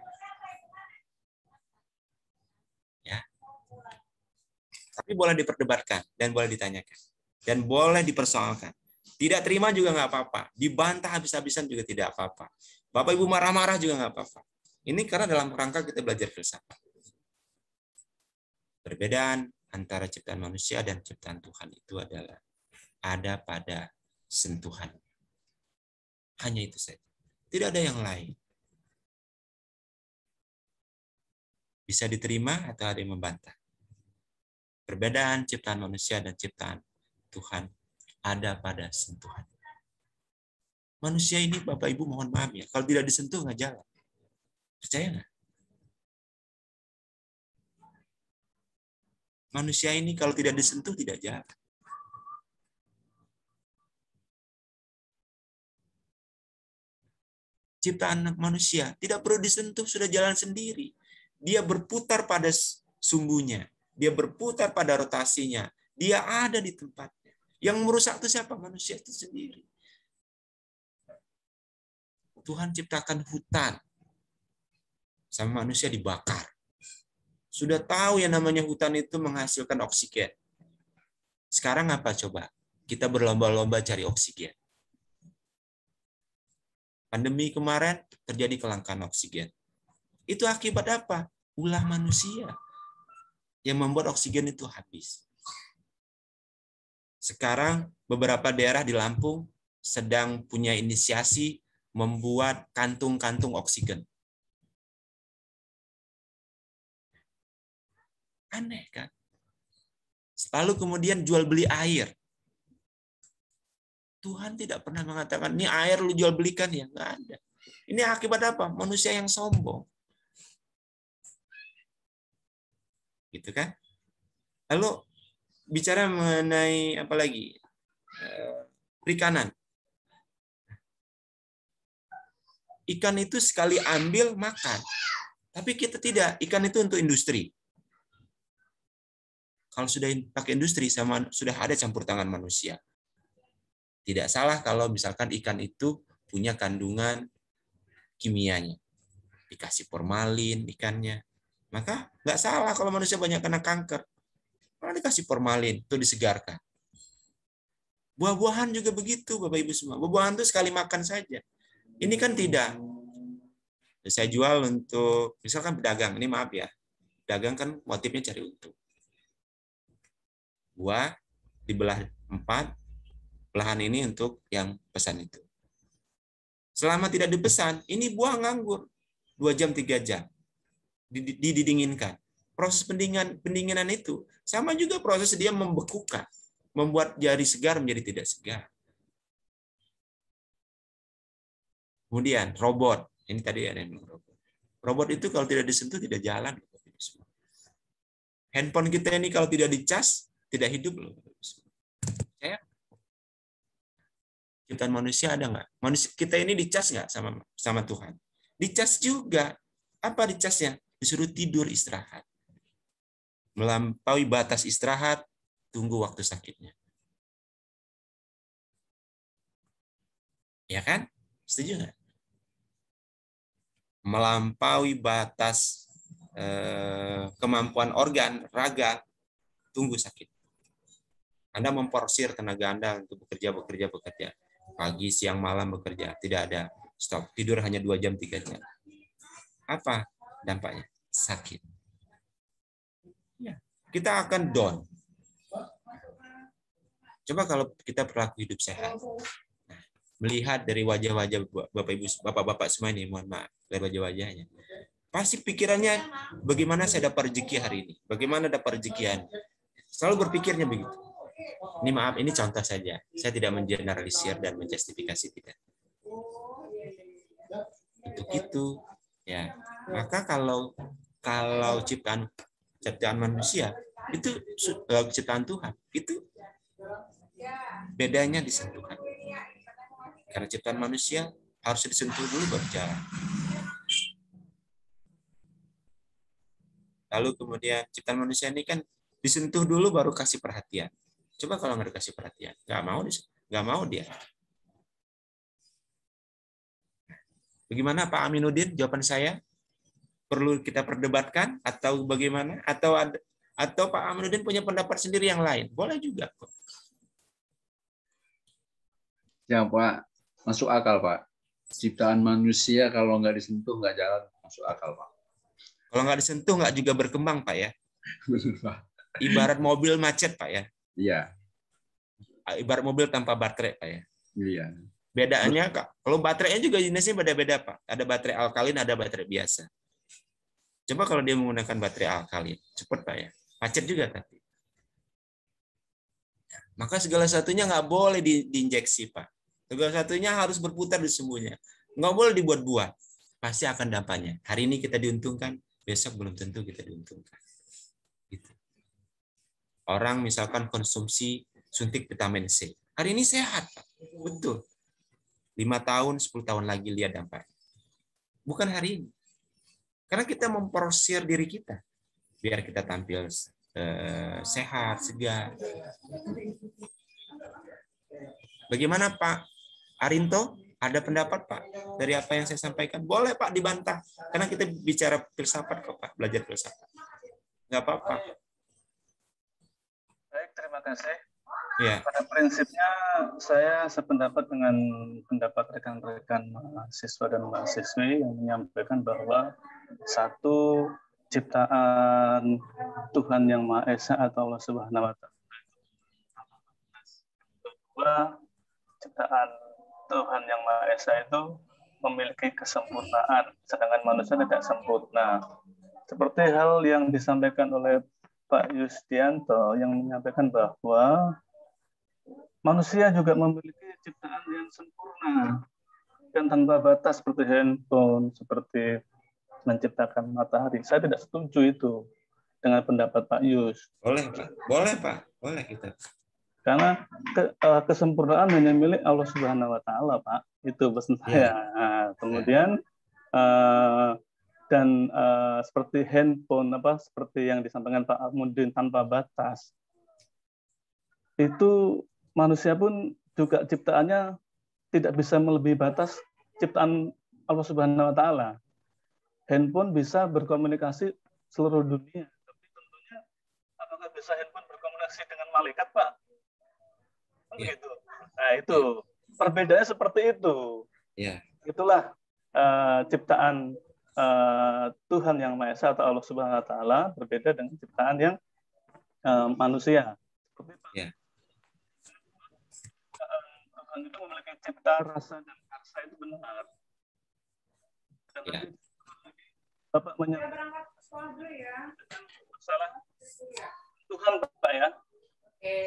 Ya. Tapi boleh diperdebatkan dan boleh ditanyakan dan boleh dipersoalkan. Tidak terima juga nggak apa-apa. Dibantah habis-habisan juga tidak apa-apa. Bapak Ibu marah-marah juga nggak apa-apa. Ini karena dalam rangka kita belajar filsafat. Perbedaan antara ciptaan manusia dan ciptaan Tuhan itu adalah ada pada sentuhan. Hanya itu saja. Tidak ada yang lain. Bisa diterima atau ada yang membantah. Perbedaan ciptaan manusia dan ciptaan Tuhan ada pada sentuhan. Manusia ini, Bapak Ibu mohon maaf ya, kalau tidak disentuh nggak jalan. Percaya nggak? Manusia ini kalau tidak disentuh tidak jalan. Ciptaan manusia tidak perlu disentuh, sudah jalan sendiri. Dia berputar pada sumbunya. Dia berputar pada rotasinya. Dia ada di tempatnya. Yang merusak itu siapa? Manusia itu sendiri. Tuhan ciptakan hutan. Sama manusia dibakar. Sudah tahu yang namanya hutan itu menghasilkan oksigen. Sekarang apa coba? Kita berlomba-lomba cari oksigen. Pandemi kemarin terjadi kelangkaan oksigen. Itu akibat apa? Ulah manusia yang membuat oksigen itu habis. Sekarang beberapa daerah di Lampung sedang punya inisiasi membuat kantung-kantung oksigen. Aneh kan? Lalu kemudian jual beli air. Tuhan tidak pernah mengatakan, ini air lu jual belikan ya. Nggak ada. Ini akibat apa? Manusia yang sombong. Gitu kan? Lalu bicara mengenai apa lagi? Perikanan. Ikan itu sekali ambil makan. Tapi kita tidak. Ikan itu untuk industri. Kalau sudah pakai industri sama sudah ada campur tangan manusia. Tidak salah kalau misalkan ikan itu punya kandungan kimianya. Dikasih formalin ikannya. Maka nggak salah kalau manusia banyak kena kanker. Karena dikasih formalin, itu disegarkan. Buah-buahan juga begitu, Bapak Ibu semua. Buah-buahan itu sekali makan saja. Ini kan tidak. Saya jual untuk, misalkan pedagang, ini maaf ya. Pedagang kan motifnya cari untung. Buah dibelah 4, belahan ini untuk yang pesan itu. Selama tidak dipesan, ini buah nganggur 2 jam 3 jam. Didinginkan. Proses pendinginan itu sama juga proses dia membekukan, membuat jari segar menjadi tidak segar. Kemudian robot, ini tadi ada yang robot. Robot itu kalau tidak disentuh tidak jalan. Handphone kita ini kalau tidak dicas tidak hidup loh. Ciptaan manusia ada nggak? Manusia kita ini dicas nggak sama Tuhan? Dicas juga. Apa dicasnya? Disuruh tidur istirahat. Melampaui batas istirahat, tunggu waktu sakitnya. Ya kan? Setuju nggak? Melampaui batas kemampuan organ, raga, tunggu sakit. Anda memporsir tenaga Anda untuk bekerja. Pagi, siang, malam bekerja. Tidak ada stop, tidur hanya 2 jam 3 jam. Apa dampaknya? Sakit. Ya, kita akan down. Coba kalau kita berlaku hidup sehat. Nah, melihat dari wajah-wajah Bapak Ibu, Bapak-bapak semua ini, mohon maaf, dari wajah-wajahnya. Pasti pikirannya, bagaimana saya dapat rezeki hari ini? Bagaimana dapat rezeki hari ini? Selalu berpikirnya begitu. Ini maaf, ini contoh saja. Saya tidak mengeneralisir dan menjustifikasi, tidak. Untuk itu, ya. Maka kalau ciptaan manusia itu ciptaan Tuhan, itu bedanya di sentuhan. Karena ciptaan manusia harus disentuh dulu baru jalan. Lalu kemudian ciptaan manusia ini kan disentuh dulu baru kasih perhatian. Coba kalau nggak dikasih perhatian, nggak mau dia. Bagaimana Pak Aminuddin? Jawaban saya perlu kita perdebatkan atau bagaimana? Atau Pak Aminuddin punya pendapat sendiri yang lain? Boleh juga. Ya Pak, masuk akal Pak. Ciptaan manusia kalau nggak disentuh nggak jalan, masuk akal Pak. Kalau nggak disentuh nggak juga berkembang Pak ya. Ibarat mobil macet Pak ya. Iya. Ibarat mobil tanpa baterai Pak ya. Iya. Bedanya kalau baterainya juga jenisnya beda-beda Pak. Ada baterai alkalin, ada baterai biasa. Coba kalau dia menggunakan baterai alkalin, cepat Pak ya. Macet juga tapi. Maka segala satunya nggak boleh diinjeksi Pak. Segala satunya harus berputar di semuanya. Nggak boleh dibuat-buat. Pasti akan dampaknya. Hari ini kita diuntungkan, besok belum tentu kita diuntungkan. Gitu. Orang misalkan konsumsi suntik vitamin C. Hari ini sehat Pak. Betul. 5 tahun, 10 tahun lagi lihat dampaknya. Bukan hari ini. Karena kita memporsir diri kita. Biar kita tampil sehat, segar. Bagaimana Pak Arinto? Ada pendapat Pak dari apa yang saya sampaikan? Boleh Pak dibantah. Karena kita bicara filsafat kok Pak. Belajar filsafat. Nggak apa-apa. Baik, terima kasih. Ya. Pada prinsipnya saya sependapat dengan pendapat rekan-rekan mahasiswa dan mahasiswi yang menyampaikan bahwa satu, ciptaan Tuhan yang Maha Esa atau Allah Subhanahu wa Ta'ala. Kedua, ciptaan Tuhan yang Maha Esa itu memiliki kesempurnaan, sedangkan manusia tidak sempurna. Seperti hal yang disampaikan oleh Pak Yustianto yang menyampaikan bahwa manusia juga memiliki ciptaan yang sempurna dan tanpa batas seperti handphone, seperti menciptakan matahari. Saya tidak setuju itu dengan pendapat Pak Yus. Boleh Pak, boleh Pak, boleh kita. Karena kesempurnaan hanya milik Allah Subhanahu wa Ta'ala, Pak. Itu pesan saya. Nah, kemudian seperti handphone seperti yang disampaikan Pak Almudin tanpa batas. Itu manusia pun juga ciptaannya tidak bisa melebihi batas ciptaan Allah Subhanahu wa Ta'ala. Handphone bisa berkomunikasi seluruh dunia, tapi tentunya apakah bisa handphone berkomunikasi dengan malaikat, Pak? Begitu. Nah, itu perbedaannya seperti itu. Itulah ciptaan Tuhan yang Maha Esa atau Allah Subhanahu wa Ta'ala berbeda dengan ciptaan yang manusia. Seperti Tuhan itu memiliki cipta, rasa, dan karsa itu benar. Dan Bapak menyampaikan masalah Tuhan, Pak ya.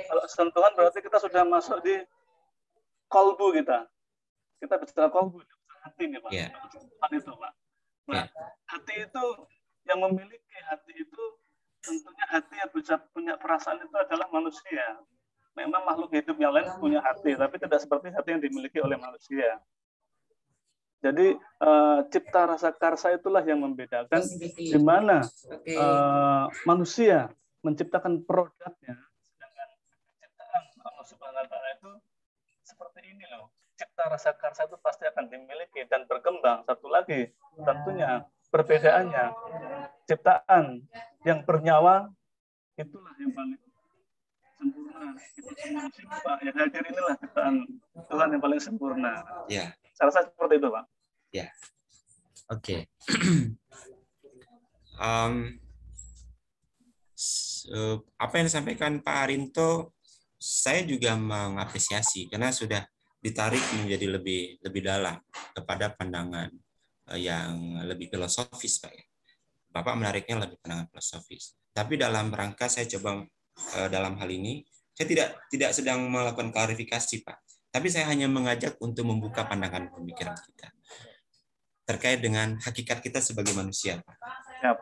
Kalau sentuhan berarti kita sudah masuk di kolbu kita. Kita bicara kolbu, hati nih Pak. Tuhan itu Pak. Nah, hati itu yang memiliki hati itu tentunya hati yang bisa punya perasaan itu adalah manusia. Memang makhluk hidup yang lain punya hati, tapi tidak seperti hati yang dimiliki oleh manusia. Jadi cipta rasa karsa itulah yang membedakan di mana manusia menciptakan produknya, sedangkan ciptaan Allah Subhanahu wa Ta'ala itu seperti ini loh. Cipta rasa karsa itu pasti akan dimiliki dan berkembang. Satu lagi tentunya perbedaannya, ciptaan yang bernyawa itulah yang paling sempurna. Kita semua Pak yang hadir inilah ciptaan Tuhan yang paling sempurna. Saya rasa seperti itu Pak. Ya, oke. Apa yang disampaikan Pak Arinto, saya juga mengapresiasi karena sudah ditarik menjadi lebih dalam kepada pandangan yang lebih filosofis, Pak. Bapak menariknya lebih pandangan filosofis. Tapi dalam rangka saya coba dalam hal ini, saya tidak sedang melakukan klarifikasi, Pak. Tapi saya hanya mengajak untuk membuka pandangan pemikiran kita terkait dengan hakikat kita sebagai manusia, Pak. Yap.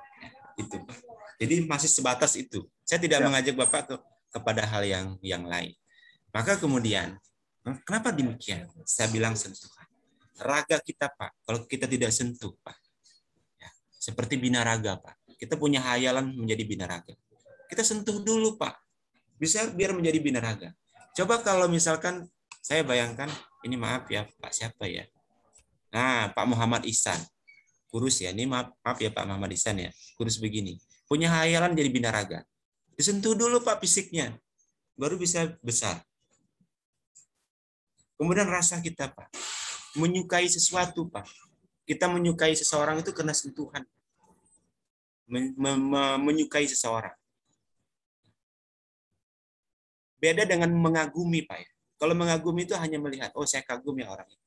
Itu, Pak. Jadi masih sebatas itu. Saya tidak mengajak Bapak kepada hal yang lain. Maka kemudian, kenapa demikian? Saya bilang sentuhan. Raga kita, Pak, kalau kita tidak sentuh, Pak, ya, seperti binaraga, Pak. Kita punya hayalan menjadi binaraga. Kita sentuh dulu, Pak. Bisa biar menjadi binaraga. Coba kalau misalkan, saya bayangkan, ini maaf ya, Pak siapa ya? Nah, Pak Muhammad Ihsan. Kurus ya, ini maaf ya Pak Muhammad Ihsan ya. Kurus begini. Punya hayalan jadi binaraga. Disentuh dulu Pak fisiknya. Baru bisa besar. Kemudian rasa kita, Pak. Menyukai sesuatu, Pak. Kita menyukai seseorang itu karena sentuhan. Menyukai seseorang. Beda dengan mengagumi, Pak. Kalau mengagumi itu hanya melihat, oh saya kagum ya orang itu.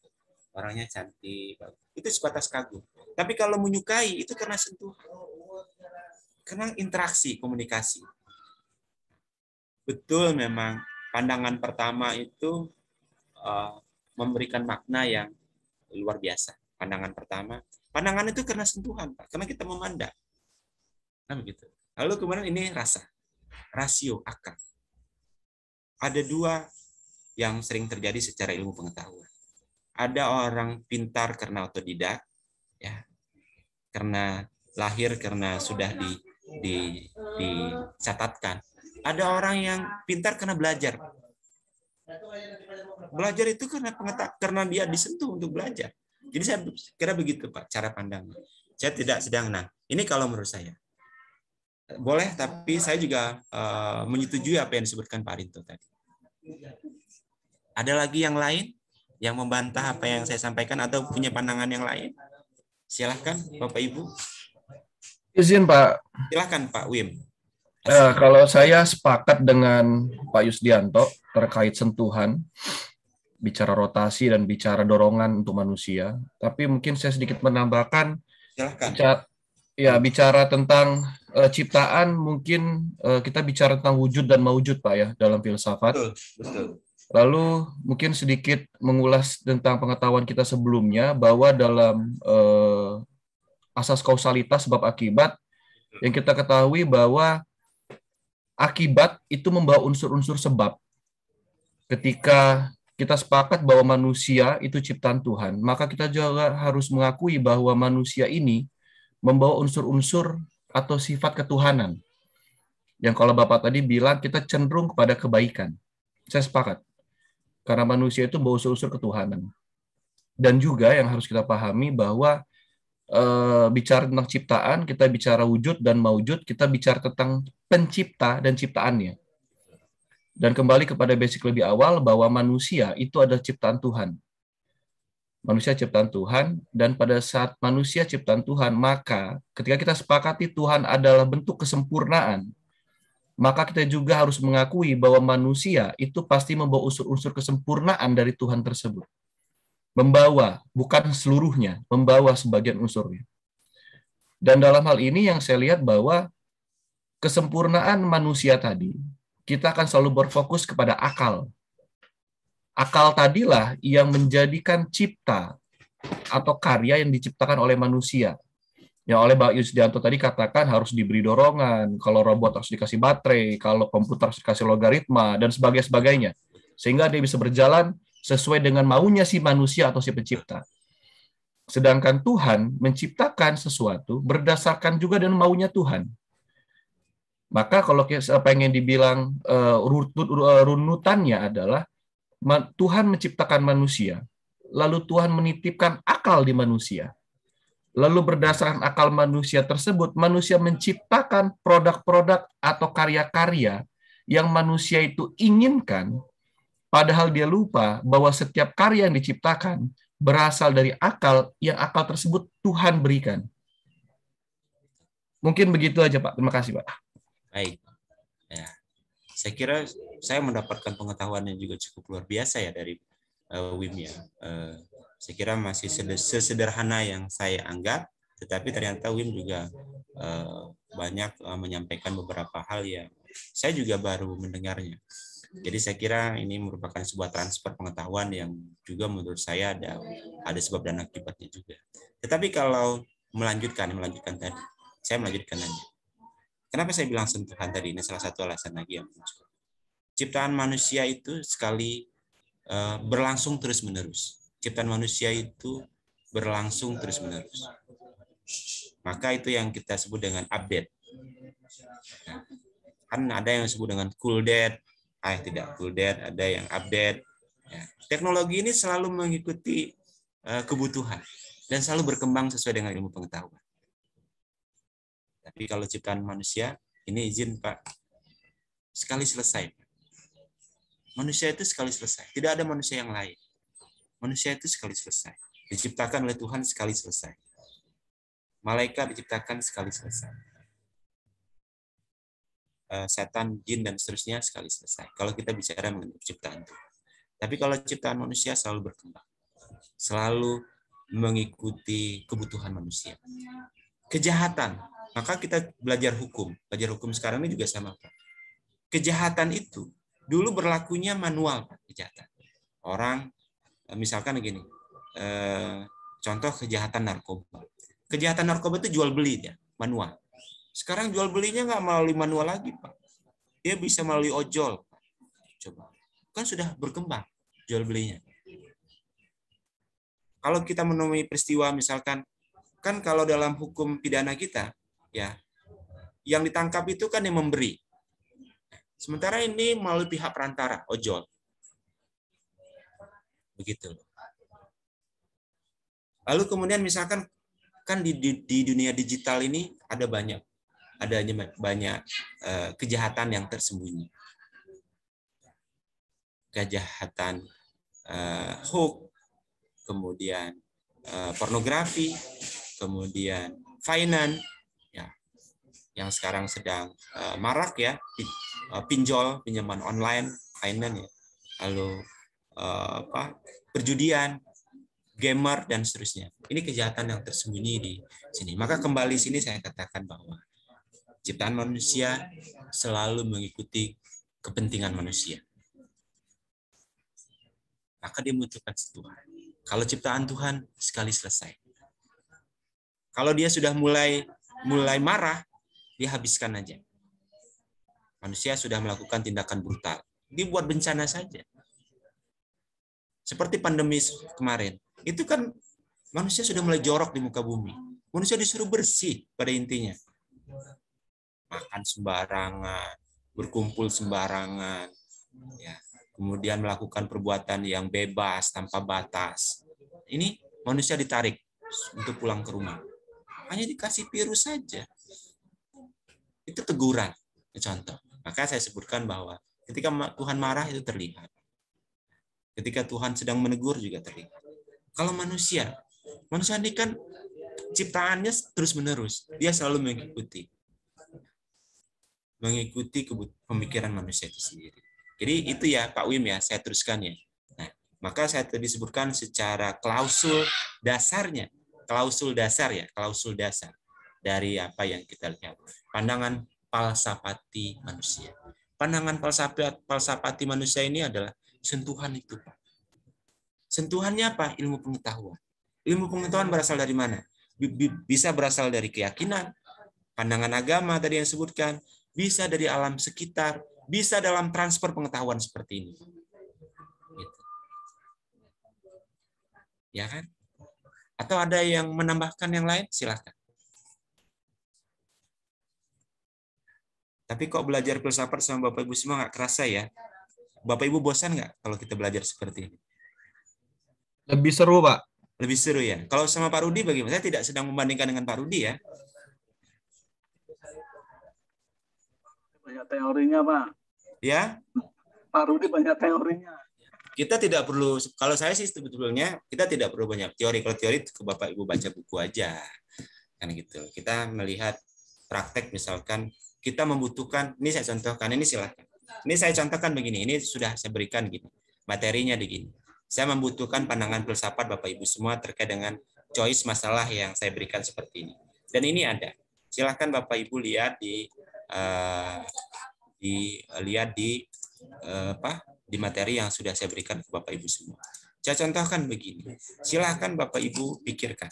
Orangnya cantik. Itu sebatas kagum. Tapi kalau menyukai, itu karena sentuhan. Karena interaksi, komunikasi. Betul memang pandangan pertama itu memberikan makna yang luar biasa. Pandangan pertama. Pandangan itu karena sentuhan, Pak. Karena kita memandang. Nah, begitu. Lalu kemudian ini rasa. Rasio, akal. Ada dua yang sering terjadi secara ilmu pengetahuan. Ada orang pintar karena otodidak, ya, karena lahir karena sudah dicatatkan. Ada orang yang pintar karena belajar. Belajar itu karena dia disentuh untuk belajar. Jadi saya kira begitu Pak cara pandangnya. Saya tidak sedang, nah ini kalau menurut saya. Boleh, tapi saya juga menyetujui apa yang disebutkan Pak Arinto tadi. Ada lagi yang lain yang membantah apa yang saya sampaikan atau punya pandangan yang lain? Silahkan Bapak Ibu. Izin Pak. Silahkan Pak Wim. Kalau saya sepakat dengan Pak Yusdianto terkait sentuhan, bicara rotasi dan bicara dorongan untuk manusia, tapi mungkin saya sedikit menambahkan, bicara tentang ciptaan, mungkin kita bicara tentang wujud dan maujud Pak ya dalam filsafat. Betul. Lalu mungkin sedikit mengulas tentang pengetahuan kita sebelumnya bahwa dalam asas kausalitas sebab akibat yang kita ketahui bahwa akibat itu membawa unsur-unsur sebab. Ketika kita sepakat bahwa manusia itu ciptaan Tuhan, maka kita juga harus mengakui bahwa manusia ini membawa unsur-unsur atau sifat ketuhanan. Yang kalau Bapak tadi bilang kita cenderung kepada kebaikan. Saya sepakat. Karena manusia itu membawa unsur-unsur ketuhanan. Dan juga yang harus kita pahami bahwa bicara tentang ciptaan, kita bicara wujud dan maujud, kita bicara tentang pencipta dan ciptaannya. Dan kembali kepada basic lebih awal bahwa manusia itu adalah ciptaan Tuhan. Manusia ciptaan Tuhan, dan pada saat manusia ciptaan Tuhan, maka ketika kita sepakati Tuhan adalah bentuk kesempurnaan, maka kita juga harus mengakui bahwa manusia itu pasti membawa unsur-unsur kesempurnaan dari Tuhan tersebut. Membawa, bukan seluruhnya, membawa sebagian unsurnya. Dan dalam hal ini yang saya lihat bahwa kesempurnaan manusia tadi, kita akan selalu berfokus kepada akal. Akal tadilah yang menjadikan cipta atau karya yang diciptakan oleh manusia. Yang oleh Pak Yusdianto tadi katakan harus diberi dorongan, kalau robot harus dikasih baterai, kalau komputer harus dikasih logaritma, dan sebagainya. Sehingga dia bisa berjalan sesuai dengan maunya si manusia atau si pencipta. Sedangkan Tuhan menciptakan sesuatu berdasarkan juga dengan maunya Tuhan. Maka kalau kita pengen dibilang runutannya adalah Tuhan menciptakan manusia, lalu Tuhan menitipkan akal di manusia. Lalu berdasarkan akal manusia tersebut, manusia menciptakan produk-produk atau karya-karya yang manusia itu inginkan, padahal dia lupa bahwa setiap karya yang diciptakan berasal dari akal, yang akal tersebut Tuhan berikan. Mungkin begitu aja, Pak. Terima kasih, Pak. Baik. Ya. Saya kira saya mendapatkan pengetahuan yang juga cukup luar biasa ya dari Wim ya. Saya kira masih sesederhana yang saya anggap, tetapi ternyata Wim juga banyak menyampaikan beberapa hal yang saya juga baru mendengarnya. Jadi saya kira ini merupakan sebuah transfer pengetahuan yang juga menurut saya ada sebab dan akibatnya juga. Tetapi kalau melanjutkan tadi, saya melanjutkan aja. Kenapa saya bilang sentuhan tadi? Ini salah satu alasan lagi yang muncul. Ciptaan manusia itu sekali berlangsung terus-menerus. Ciptaan manusia itu berlangsung terus-menerus. Maka itu yang kita sebut dengan update. Nah, kan ada yang disebut dengan cool date, tidak cool date, ada yang update. Ya. Teknologi ini selalu mengikuti kebutuhan dan selalu berkembang sesuai dengan ilmu pengetahuan. Tapi kalau ciptaan manusia, ini izin Pak, sekali selesai. Manusia itu sekali selesai. Tidak ada manusia yang lain. Manusia itu sekali selesai. Diciptakan oleh Tuhan sekali selesai. Malaikat diciptakan sekali selesai. Setan, jin, dan seterusnya sekali selesai. Kalau kita bicara mengenai ciptaan Tuhan. Tapi kalau ciptaan manusia selalu berkembang. Selalu mengikuti kebutuhan manusia. Kejahatan. Maka kita belajar hukum. Belajar hukum sekarang ini juga sama, Pak. Kejahatan itu dulu berlakunya manual, Pak, kejahatan. Orang, misalkan begini, contoh kejahatan narkoba. Kejahatan narkoba itu jual beli, ya, manual. Sekarang jual belinya nggak melalui manual lagi, Pak. Dia bisa melalui ojol. Coba. Kan sudah berkembang jual belinya. Kalau kita menemui peristiwa misalkan, kan kalau dalam hukum pidana kita, ya, yang ditangkap itu kan yang memberi. Sementara ini melalui pihak perantara, ojol. Begitu. Lalu kemudian misalkan kan di dunia digital ini adanya banyak kejahatan yang tersembunyi. Kejahatan hoax, kemudian pornografi, kemudian finance, ya, yang sekarang sedang marak ya, pinjol, pinjaman online, finance, ya, lalu perjudian, gamer, dan seterusnya. Ini kejahatan yang tersembunyi di sini. Maka kembali sini saya katakan bahwa ciptaan manusia selalu mengikuti kepentingan manusia. Maka dia membutuhkan Tuhan. Kalau ciptaan Tuhan sekali selesai. Kalau dia sudah mulai marah, dia habiskan aja. Manusia sudah melakukan tindakan brutal. Dia buat bencana saja. Seperti pandemi kemarin. Itu kan manusia sudah mulai jorok di muka bumi. Manusia disuruh bersih pada intinya. Makan sembarangan, berkumpul sembarangan, ya. Kemudian melakukan perbuatan yang bebas tanpa batas. Ini manusia ditarik untuk pulang ke rumah. Hanya dikasih virus saja. Itu teguran, contoh. Maka saya sebutkan bahwa ketika Tuhan marah itu terlihat. Ketika Tuhan sedang menegur juga terlihat. Kalau manusia ini kan ciptaannya terus-menerus. Dia selalu mengikuti pemikiran manusia itu sendiri. Jadi itu ya Pak Wim ya, saya teruskan ya. Nah, maka saya tadi sebutkan secara klausul dasarnya, klausul dasar dari apa yang kita lihat. Pandangan falsafati manusia. Pandangan falsafati manusia ini adalah sentuhan itu, Pak. Sentuhannya apa? Ilmu pengetahuan. Ilmu pengetahuan berasal dari mana? Bisa berasal dari keyakinan, pandangan agama tadi yang disebutkan, bisa dari alam sekitar, bisa dalam transfer pengetahuan seperti ini. Gitu. Ya kan? Atau ada yang menambahkan yang lain? Silakan. Tapi kok belajar filsafat sama Bapak Ibu semua nggak kerasa ya? Bapak Ibu bosan nggak kalau kita belajar seperti ini? Lebih seru, Pak. Lebih seru ya. Kalau sama Pak Rudi bagaimana? Saya tidak sedang membandingkan dengan Pak Rudi ya. Banyak teorinya, Pak. Ya? Pak Rudi banyak teorinya. kita tidak perlu, kalau saya sih sebetulnya kita tidak perlu banyak teori. Kalau teori ke Bapak Ibu baca buku aja. Kan gitu. Kita melihat praktek, misalkan kita membutuhkan, ini saya contohkan, ini silakan. Ini saya contohkan begini, ini sudah saya berikan gini. Materinya begini. Saya membutuhkan pandangan filsafat Bapak Ibu semua terkait dengan choice masalah yang saya berikan seperti ini. Dan ini ada. Silakan Bapak Ibu lihat di materi yang sudah saya berikan ke Bapak Ibu semua. Saya contohkan begini. Silakan Bapak Ibu pikirkan.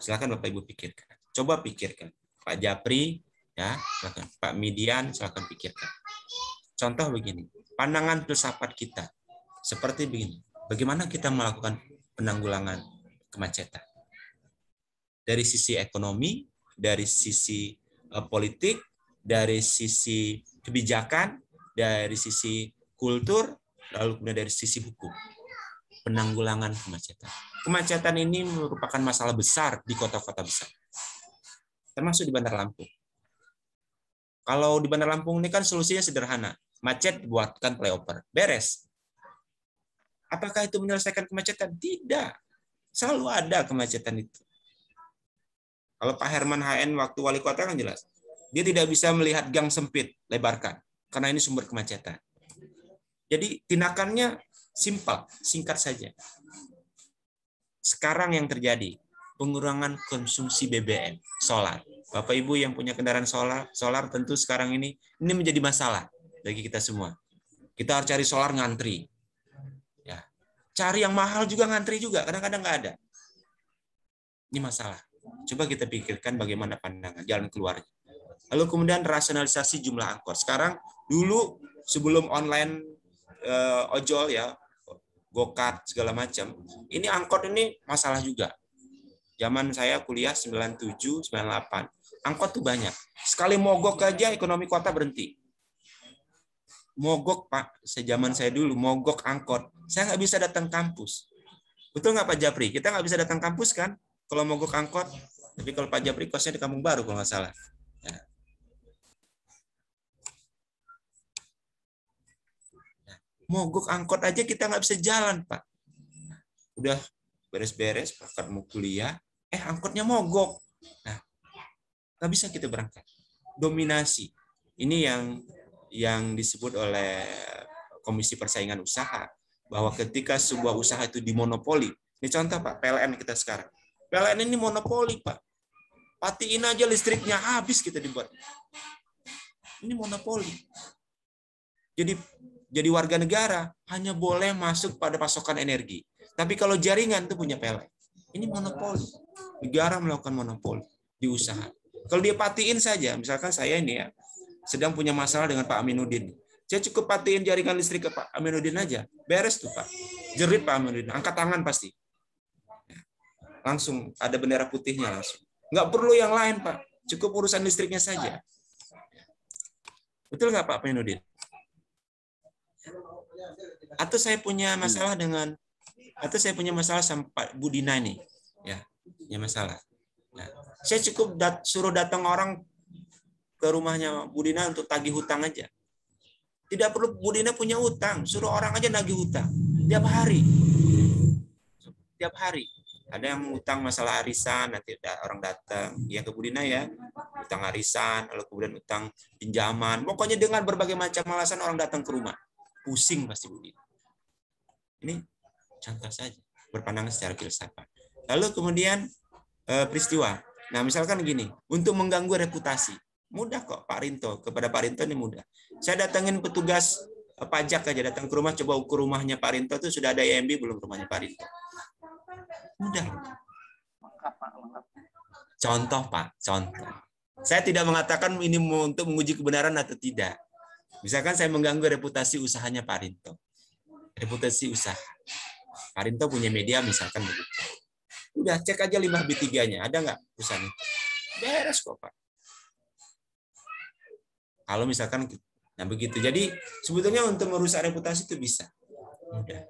Silakan Bapak Ibu pikirkan. Coba pikirkan. Pak Japri, ya, silakan. Pak Midian, silakan pikirkan. Contoh begini. Pandangan filsafat kita seperti begini. Bagaimana kita melakukan penanggulangan kemacetan? Dari sisi ekonomi, dari sisi politik, dari sisi kebijakan, dari sisi kultur, lalu kemudian dari sisi hukum. Penanggulangan kemacetan. Kemacetan ini merupakan masalah besar di kota-kota besar. Termasuk di Bandar Lampung. Kalau di Bandar Lampung ini kan solusinya sederhana. Macet dibuatkan flyover. Beres. Apakah itu menyelesaikan kemacetan? Tidak. Selalu ada kemacetan itu. Kalau Pak Herman HN waktu wali kota kan jelas. Dia tidak bisa melihat gang sempit, lebarkan. Karena ini sumber kemacetan. Jadi tindakannya simpel, singkat saja. Sekarang yang terjadi, pengurangan konsumsi BBM, solar. Bapak Ibu yang punya kendaraan solar tentu sekarang ini menjadi masalah bagi kita semua. Kita harus cari solar ngantri. Ya. Cari yang mahal juga ngantri juga, kadang-kadang nggak ada. Ini masalah. Coba kita pikirkan bagaimana pandangan, jalan keluarnya. Lalu kemudian rasionalisasi jumlah angkot. Sekarang dulu sebelum online ojol ya, go-kart segala macam, ini angkot ini masalah juga. Zaman saya kuliah 97, 98, angkot tuh banyak. Sekali mogok aja ekonomi kota berhenti. Mogok Pak, sejaman saya dulu mogok angkot, saya nggak bisa datang kampus. Betul nggak Pak Japri? Kita nggak bisa datang kampus kan? Kalau mogok angkot. Tapi kalau Pak Japri kosnya di Kampung Baru kalau nggak salah. Ya. Mogok angkot aja kita nggak bisa jalan Pak. Udah beres-beres, Pak mau kuliah, angkotnya mogok. Nah, nggak bisa kita berangkat. Dominasi. Ini yang disebut oleh Komisi Persaingan Usaha, bahwa ketika sebuah usaha itu dimonopoli, ini contoh Pak, PLN kita sekarang. PLN ini monopoli Pak. Patiin aja listriknya, habis kita dibuat. Ini monopoli. Jadi warga negara hanya boleh masuk pada pasokan energi. Tapi kalau jaringan itu punya PLN. Ini monopoli. Negara melakukan monopoli di usaha. Kalau dia patiin saja, misalkan saya ini ya, sedang punya masalah dengan Pak Aminuddin. Saya cukup patiin jaringan listrik ke Pak Aminuddin aja. Beres tuh Pak. Jerit Pak Aminuddin. Angkat tangan pasti. Langsung ada bendera putihnya langsung. Nggak perlu yang lain Pak. Cukup urusan listriknya saja. Betul nggak Pak Aminuddin? Atau saya punya masalah sama Pak Budina ini. Ya, punya masalah. Nah, saya cukup suruh datang orang ke rumahnya Budina untuk tagih hutang aja. Tidak perlu Budina punya hutang, suruh orang aja nagih hutang tiap hari. Tiap hari. Ada yang hutang masalah arisan, nanti orang datang, ya ke Budina ya, hutang arisan, lalu kemudian hutang pinjaman. Pokoknya dengan berbagai macam alasan orang datang ke rumah. Pusing pasti Budina. Ini contoh saja, berpandangan secara filsafat. Lalu kemudian peristiwa. Nah, misalkan gini, untuk mengganggu reputasi. Mudah kok Pak Rinto, kepada Pak Rinto ini mudah. Saya datangin petugas pajak aja, datang ke rumah, coba ukur rumahnya Pak Rinto itu sudah ada IMB belum rumahnya Pak Rinto. Mudah. Contoh Pak, contoh. Saya tidak mengatakan ini untuk menguji kebenaran atau tidak. Misalkan saya mengganggu reputasi usahanya Pak Rinto. Reputasi usaha. Pak Rinto punya media misalkan begitu. Udah cek aja limbah B3-nya, ada nggak perusahaan itu? Beres kok Pak. Kalau misalkan, nah begitu. Jadi sebetulnya untuk merusak reputasi itu bisa. Mudah.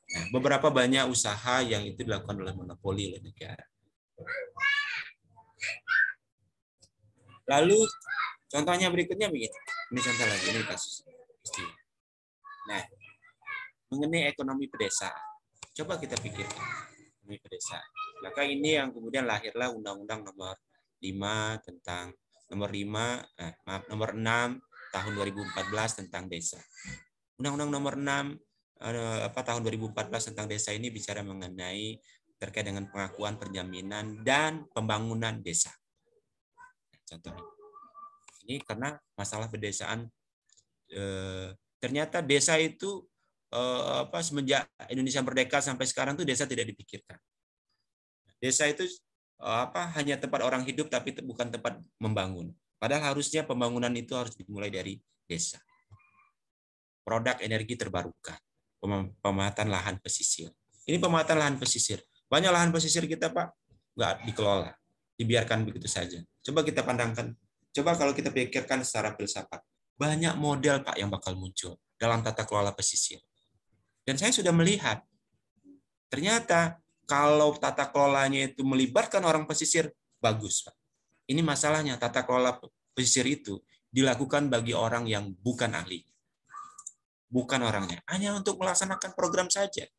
Nah, beberapa banyak usaha yang itu dilakukan oleh monopoli oleh negara. Lalu contohnya berikutnya begini. Ini contoh lagi, ini kasus. Nah, mengenai ekonomi pedesaan. Coba kita pikirkan ekonomi pedesaan. Maka ini yang kemudian lahirlah Undang-Undang nomor 5 tentang nomor 6 tahun 2014 tentang desa. Undang-Undang nomor 6 tahun 2014 tentang desa ini bicara mengenai terkait dengan pengakuan, penjaminan, dan pembangunan desa. Contohnya, ini karena masalah pedesaan, ternyata desa itu semenjak Indonesia merdeka sampai sekarang tuh desa tidak dipikirkan. Desa itu hanya tempat orang hidup tapi bukan tempat membangun. Padahal harusnya pembangunan itu harus dimulai dari desa. Produk energi terbarukan, pemanfaatan lahan pesisir. Ini pemanfaatan lahan pesisir. Banyak lahan pesisir kita, Pak, nggak dikelola, dibiarkan begitu saja. Coba kita pandangkan, coba kalau kita pikirkan secara filsafat, banyak model, Pak, yang bakal muncul dalam tata kelola pesisir. Dan saya sudah melihat, ternyata kalau tata kelolanya itu melibatkan orang pesisir, bagus, Pak. Ini masalahnya, tata kelola pesisir itu dilakukan bagi orang yang bukan ahli. Bukan orangnya, hanya untuk melaksanakan program saja.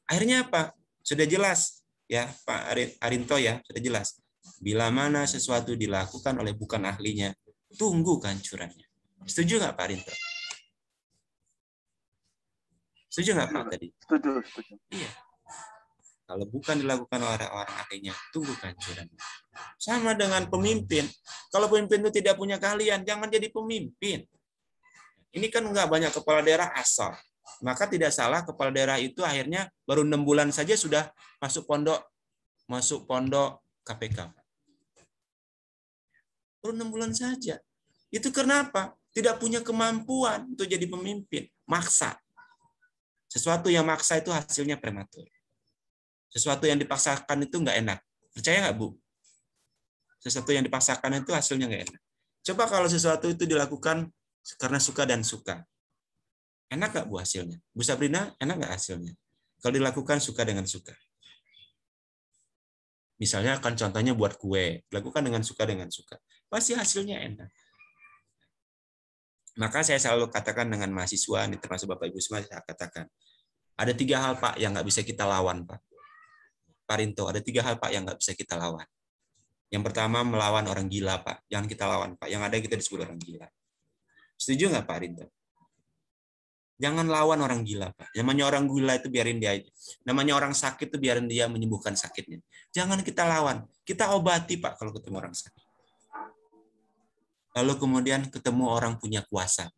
Akhirnya apa? Sudah jelas, ya Pak Arinto ya, sudah jelas. Bila mana sesuatu dilakukan oleh bukan ahlinya, tunggu kehancurannya. Setuju nggak Pak Arinto? Setuju nggak Pak tadi? Setuju. Iya. Kalau bukan dilakukan oleh orang ahlinya, tunggu kehancurannya. Sama dengan pemimpin. Kalau pemimpin itu tidak punya keahlian, jangan jadi pemimpin. Ini kan nggak banyak kepala daerah asal. Maka tidak salah kepala daerah itu akhirnya baru 6 bulan saja sudah masuk pondok KPK. Baru 6 bulan saja. Itu kenapa? Tidak punya kemampuan untuk jadi pemimpin. Maksa. Sesuatu yang maksa itu hasilnya prematur. Sesuatu yang dipaksakan itu nggak enak. Percaya nggak, Bu? Sesuatu yang dipaksakan itu hasilnya nggak enak. Coba kalau sesuatu itu dilakukan karena suka dan suka. Enak nggak Bu hasilnya? Bu Sabrina, enak nggak hasilnya? Kalau dilakukan suka dengan suka. Misalnya kan contohnya buat kue, dilakukan dengan suka, pasti hasilnya enak. Maka saya selalu katakan dengan mahasiswa, termasuk Bapak Ibu semua, saya katakan, ada 3 hal Pak yang nggak bisa kita lawan Pak. Pak Rinto, ada 3 hal Pak yang nggak bisa kita lawan. Yang pertama melawan orang gila Pak, jangan kita lawan Pak. Yang ada kita disebut orang gila. Setuju nggak Pak Rinto? Jangan lawan orang gila, Pak. Namanya orang gila itu biarin dia aja. Namanya orang sakit itu biarin dia menyembuhkan sakitnya. Jangan kita lawan. Kita obati, Pak, kalau ketemu orang sakit. Lalu kemudian ketemu orang punya kuasa.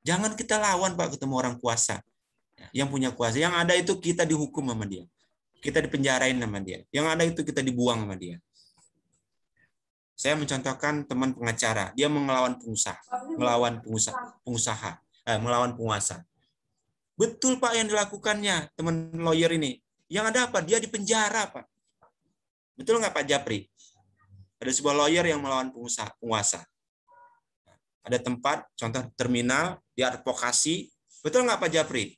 Jangan kita lawan, Pak, ketemu orang kuasa. Yang punya kuasa. Yang ada itu kita dihukum sama dia. Kita dipenjarain sama dia. Yang ada itu kita dibuang sama dia. Saya mencontohkan teman pengacara. Dia melawan pengusaha. Melawan penguasa. Betul Pak yang dilakukannya teman lawyer ini. Yang ada apa? Dia dipenjara Pak. Betul nggak Pak Japri? Ada sebuah lawyer yang melawan penguasa. Ada tempat, contoh terminal, dia advokasi. Betul nggak Pak Japri?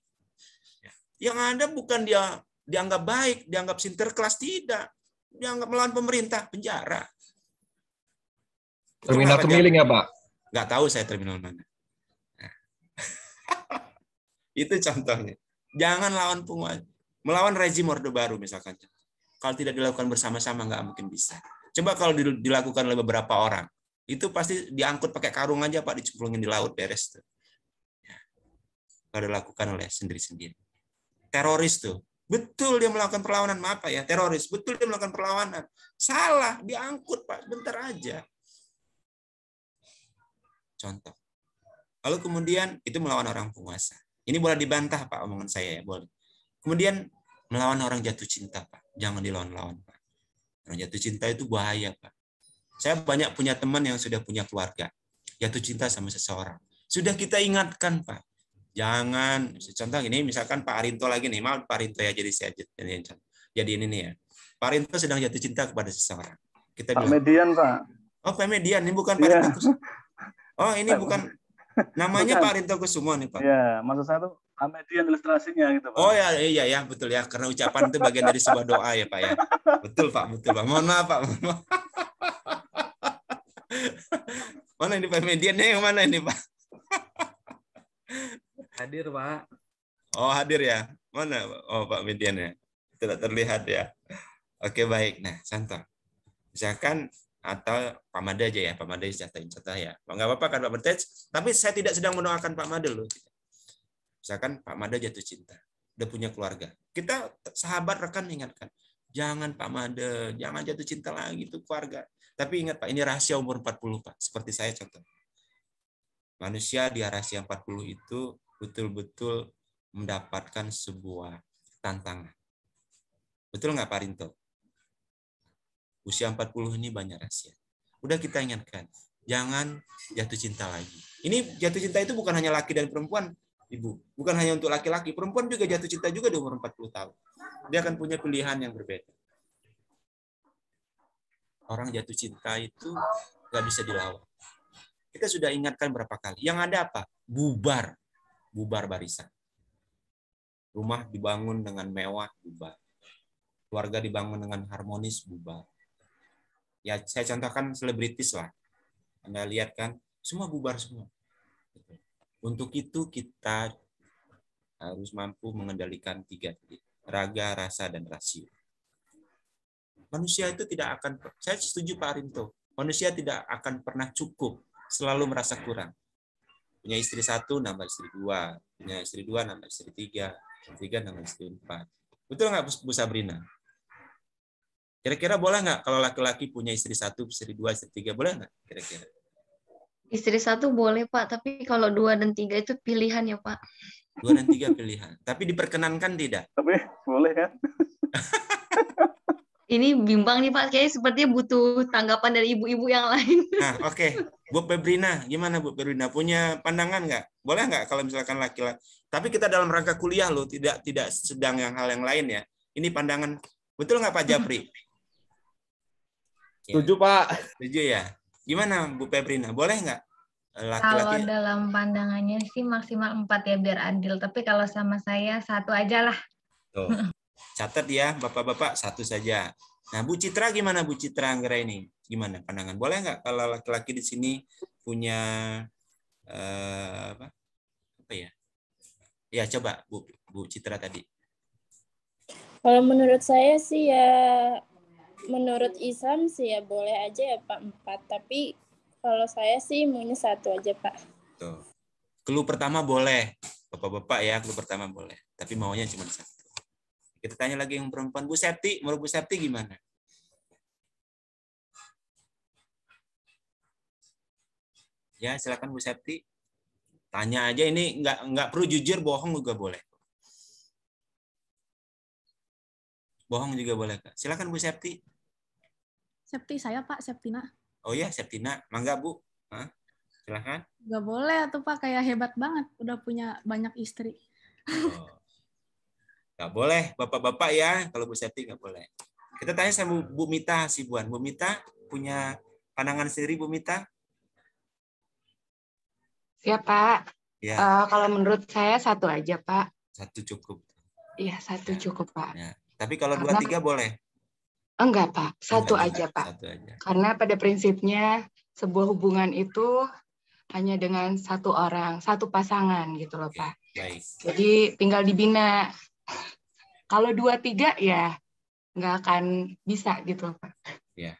Yang ada bukan dia dianggap baik, dianggap sinterklas, tidak. Dianggap melawan pemerintah, penjara. Terminal Kemiling ya Pak? Nggak tahu saya terminal mana. Itu contohnya. Jangan lawan penguasa. Melawan rezim Orde Baru misalkan. Kalau tidak dilakukan bersama-sama nggak mungkin bisa. Coba kalau dilakukan oleh beberapa orang. Itu pasti diangkut pakai karung aja Pak, dicemplungin di laut, beres tuh. Kalau dilakukan oleh sendiri-sendiri. Teroris tuh. Betul dia melakukan perlawanan. Maaf Pak ya, teroris. Betul dia melakukan perlawanan. Salah, diangkut Pak, bentar aja. Contoh. Lalu kemudian itu melawan orang penguasa. Ini boleh dibantah Pak omongan saya ya, boleh. Kemudian melawan orang jatuh cinta Pak. Jangan dilawan-lawan Pak. Orang jatuh cinta itu bahaya Pak. Saya banyak punya teman yang sudah punya keluarga. Jatuh cinta sama seseorang. Sudah kita ingatkan Pak. Jangan, contoh ini misalkan Pak Arinto lagi nih. Maaf Pak Arinto ya, jadi saya jadi ini nih ya. Pak Arinto sedang jatuh cinta kepada seseorang. Kita Pak bilang, Median Pak. Oh Pak Median, ini bukan Pak Arinto. Oh ini bukan. Namanya Pak Arinto Kusumo nih Pak. Iya, maksud saya tuh Median ilustrasinya gitu Pak. Oh ya, iya betul ya, karena ucapan itu bagian dari sebuah doa ya Pak ya. Betul Pak. Mohon maaf Pak. Mana ini Pak Mediannya yang mana ini Pak? Hadir Pak. Oh, hadir ya. Mana? Oh, Pak Median ya. Tidak terlihat ya. Oke, baik. Nah, contoh. Misalkan atau Pak Made aja ya, Pak Made catain contoh ya. Nggak apa-apa kan Pak Bertej, tapi saya tidak sedang mendoakan Pak Made loh. Misalkan Pak Made jatuh cinta, udah punya keluarga. Kita sahabat rekan ingatkan, jangan Pak Made, jangan jatuh cinta lagi itu keluarga. Tapi ingat Pak, ini rahasia umur 40 Pak. Seperti saya contoh. Manusia di rahasia 40 itu betul-betul mendapatkan sebuah tantangan. Betul nggak Pak Rinto? Usia 40 ini banyak rahasia. Udah kita ingatkan, jangan jatuh cinta lagi. Ini jatuh cinta itu bukan hanya laki dan perempuan, Ibu. Bukan hanya untuk laki-laki. Perempuan juga jatuh cinta juga di umur 40 tahun. Dia akan punya pilihan yang berbeda. Orang jatuh cinta itu nggak bisa dilawan. Kita sudah ingatkan berapa kali. Yang ada apa? Bubar. Bubar barisan. Rumah dibangun dengan mewah, bubar. Keluarga dibangun dengan harmonis, bubar. Ya, saya contohkan selebritis lah. Anda lihat kan, semua bubar semua. Untuk itu kita harus mampu mengendalikan 3 tadi. Raga, rasa, dan rasio. Manusia itu tidak akan, saya setuju Pak Arinto, manusia tidak akan pernah cukup, selalu merasa kurang. Punya istri 1, nambah istri 2. Punya istri 2, nambah istri 3. 3, nambah istri 4. Betul nggak Bu Sabrina? Kira-kira boleh nggak kalau laki-laki punya istri 1, istri 2, istri 3, boleh nggak kira-kira? Istri 1 boleh Pak, tapi kalau 2 dan 3 itu pilihan ya Pak. 2 dan 3 pilihan. Tapi diperkenankan tidak? Tapi boleh kan? Ini bimbang nih Pak, kayaknya sepertinya butuh tanggapan dari ibu-ibu yang lain. Nah, oke. Bu Febrina, gimana Bu Febrina? Punya pandangan nggak? Boleh nggak kalau misalkan laki-laki? Tapi kita dalam rangka kuliah loh, tidak sedang hal yang lain ya. Ini pandangan, betul nggak Pak Japri? Setuju Pak. Setuju ya. Gimana Bu Febrina? Boleh nggak Kalau laki-laki? dalam pandangannya sih maksimal 4 ya biar adil. Tapi kalau sama saya 1 aja lah. Tuh. Catat ya, Bapak-bapak, 1 saja. Nah, Bu Citra gimana Bu Citra Anggra ini? Gimana pandangan? Boleh nggak kalau laki-laki di sini punya apa ya? Ya, coba Bu Citra tadi. Kalau menurut saya sih ya, menurut Islam sih ya boleh aja ya Pak 4. Tapi kalau saya sih maunya 1 aja Pak. Tuh. Clue pertama boleh, Bapak-bapak ya, clue pertama boleh. Tapi maunya cuma 1. Kita tanya lagi yang perempuan, Bu Septi, menurut Bu Septi gimana? Ya, silakan Bu Septi. Tanya aja, ini nggak perlu jujur, bohong juga boleh. Bohong juga boleh, Kak. Silakan Bu Septi. Septi saya Pak, Septina. Oh ya, Septina. Mangga Bu. Hah? Silakan. Nggak boleh tuh Pak, kayak hebat banget. Udah punya banyak istri. Oh. Nggak boleh, Bapak-bapak ya. Kalau Bu Septi nggak boleh. Kita tanya sama Bu Mita Hasibuan. Bu Mita punya pandangan sendiri, Bu Mita? Siap, Pak. Ya. Kalau menurut saya 1 aja, Pak. 1 cukup. Iya, 1 cukup, Pak. Ya. Tapi kalau 2, 3 boleh? Enggak, Pak. 1 aja, Pak. 1 aja. Karena pada prinsipnya sebuah hubungan itu hanya dengan 1 orang, 1 pasangan gitu loh, Pak. Baik. Jadi tinggal dibina. Kalau 2, 3 ya nggak akan bisa gitu loh, Pak. Ya.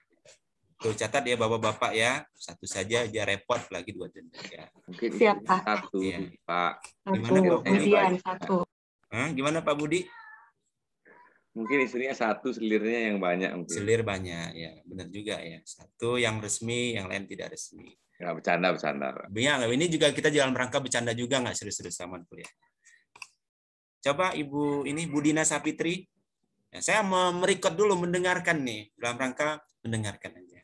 Tuh catat ya Bapak-bapak ya. 1 saja aja repot lagi 2 dan 3. Mungkin siap, Pak. 1, ya. Pak. Gimana Pak Budi? Kemudian 1. Gimana Pak Budi? Mungkin istrinya 1, selirnya yang banyak. Mungkin. Selir banyak, ya benar juga ya. 1 yang resmi, yang lain tidak resmi. Ya, bercanda. Ya, ini juga kita jalan rangka bercanda juga, nggak serius-serius sama kuliah. Coba Ibu ini Bu Dina Sapitri. Ya, saya merecord dulu mendengarkan nih, dalam rangka mendengarkan aja.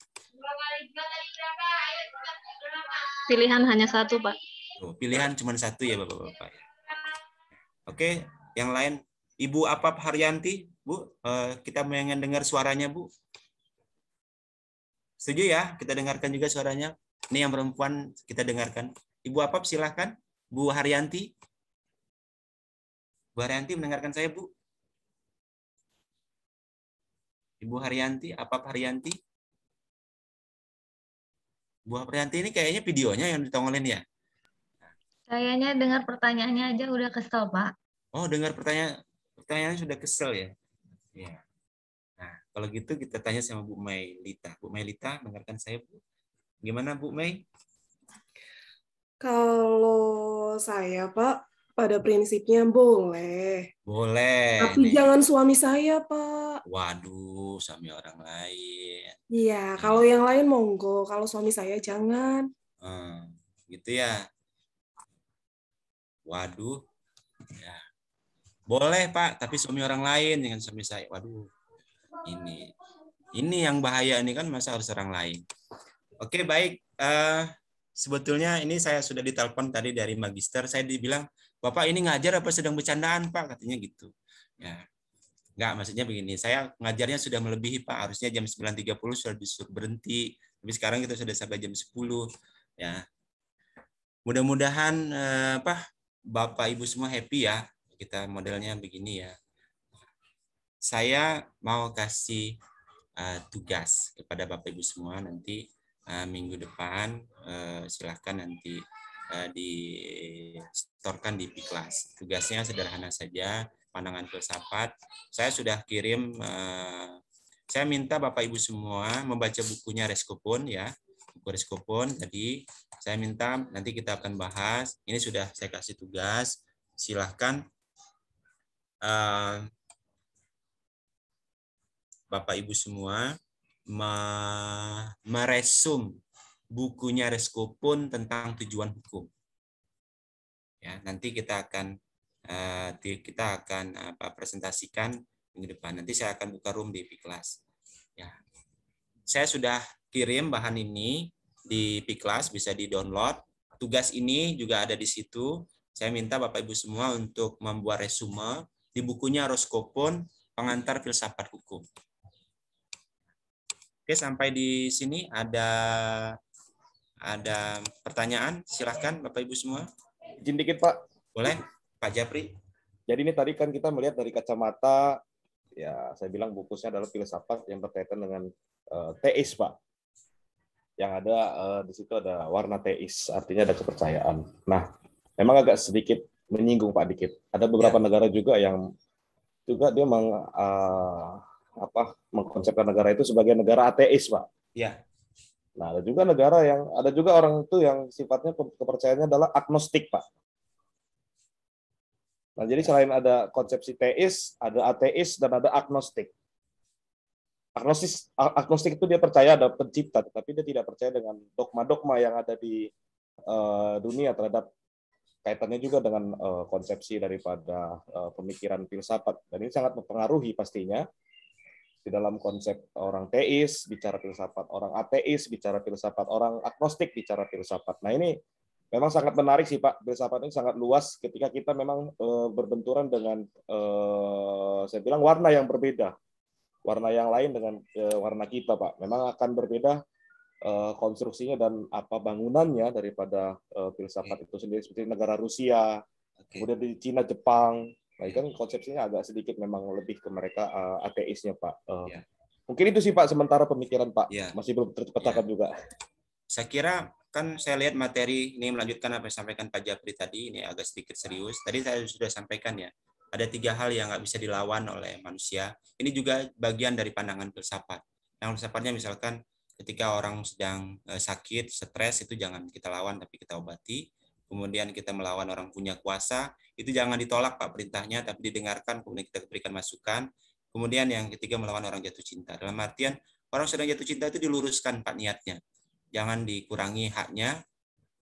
Pilihan hanya 1, Pak. Tuh, pilihan cuma 1 ya Bapak-bapak. Oke, yang lain Ibu Apap Haryanti, Bu, kita pengen dengar suaranya, Bu. Setuju ya? Kita dengarkan juga suaranya. Ini yang perempuan kita dengarkan. Ibu Apap silahkan. Bu Haryanti. Bu Haryanti mendengarkan saya, Bu. Ibu Haryanti, Apap Haryanti. Bu Haryanti ini kayaknya videonya yang ditongolin ya? Kayaknya dengar pertanyaannya aja udah kesel, Pak. Oh, dengar pertanyaannya sudah kesel ya. Ya. Nah, kalau gitu kita tanya sama Bu Mailita. Bu Mailita, dengarkan saya, Bu. Gimana Bu Mei? Kalau saya, Pak, pada prinsipnya boleh. Boleh. Tapi nih. jangan suami saya, Pak. Waduh, suami orang lain. Iya, kalau yang lain monggo. Kalau suami saya jangan. Gitu ya. Waduh. Ya. Boleh, Pak, tapi suami orang lain dengan suami saya. Waduh. Ini yang bahaya ini kan, masa harus orang lain. Oke, baik. Sebetulnya ini saya sudah ditelepon tadi dari magister. Saya dibilang, Bapak ini ngajar apa sedang bercandaan, Pak? Katanya gitu. Ya. Enggak, maksudnya begini. Saya ngajarnya sudah melebihi, Pak. Harusnya jam 9.30 sudah disuruh berhenti. Tapi sekarang kita sudah sampai jam 10. Ya. Mudah-mudahan Bapak Ibu semua happy ya. Kita modelnya begini ya. Saya mau kasih tugas kepada Bapak Ibu semua nanti minggu depan, silahkan nanti distorkan di Piklas. Tugasnya sederhana saja, pandangan filsafat. Saya sudah kirim, saya minta Bapak Ibu semua membaca bukunya Reskopun ya, buku Reskopun tadi. Saya minta nanti kita akan bahas. Ini sudah saya kasih tugas. Silahkan Bapak Ibu semua meresum bukunya Reskopun tentang tujuan hukum. Ya, nanti kita akan presentasikan minggu depan. Nanti saya akan buka room di Piklas. Ya. Saya sudah kirim bahan ini di Piklas, bisa di-download. Tugas ini juga ada di situ. Saya minta Bapak Ibu semua untuk membuat resume di bukunya Reskopun, Pengantar Filsafat Hukum. Oke, sampai di sini ada pertanyaan, silahkan Bapak Ibu semua. Izin dikit Pak. Boleh, Pak Japri. Jadi ini tadi kan kita melihat dari kacamata, ya saya bilang bukunya adalah filsafat yang berkaitan dengan teis Pak. Yang ada di situ ada warna teis, artinya ada kepercayaan. Nah, memang agak sedikit menyinggung Pak dikit. Ada beberapa negara juga yang juga dia mengkonsepkan negara itu sebagai negara ateis, Pak. Ya. Nah, ada juga orang itu yang sifatnya kepercayaannya adalah agnostik, Pak. Nah, jadi selain ada konsepsi teis, ada ateis dan ada agnostik. Agnostik itu dia percaya ada pencipta, tapi dia tidak percaya dengan dogma-dogma yang ada di dunia terhadap kaitannya juga dengan konsepsi daripada pemikiran filsafat. Dan ini sangat mempengaruhi pastinya. Di dalam konsep orang teis, bicara filsafat, orang ateis, bicara filsafat, orang agnostik, bicara filsafat. Nah ini memang sangat menarik sih Pak, filsafat ini sangat luas ketika kita memang berbenturan dengan, saya bilang, warna yang berbeda. Warna yang lain dengan warna kita Pak. Memang akan berbeda konstruksinya dan bangunannya daripada filsafat itu sendiri, seperti negara Rusia, kemudian di Cina, Jepang. Nah, itu kan konsepsinya agak sedikit memang lebih ke mereka ateisnya, Pak. Mungkin itu sih, Pak, sementara pemikiran, Pak. Masih belum terpetakan juga. Saya kira, kan saya lihat materi ini melanjutkan apa yang disampaikan Pak Japri tadi, ini agak sedikit serius. Tadi saya sudah sampaikan ya, ada 3 hal yang nggak bisa dilawan oleh manusia. Ini juga bagian dari pandangan filsafat. Yang filsafatnya misalkan ketika orang sedang sakit, stres, itu jangan kita lawan, tapi kita obati. Kemudian kita melawan orang punya kuasa, itu jangan ditolak Pak perintahnya, tapi didengarkan, kemudian kita berikan masukan. Kemudian yang ketiga melawan orang jatuh cinta. Dalam artian orang sedang jatuh cinta itu diluruskan Pak niatnya. Jangan dikurangi haknya.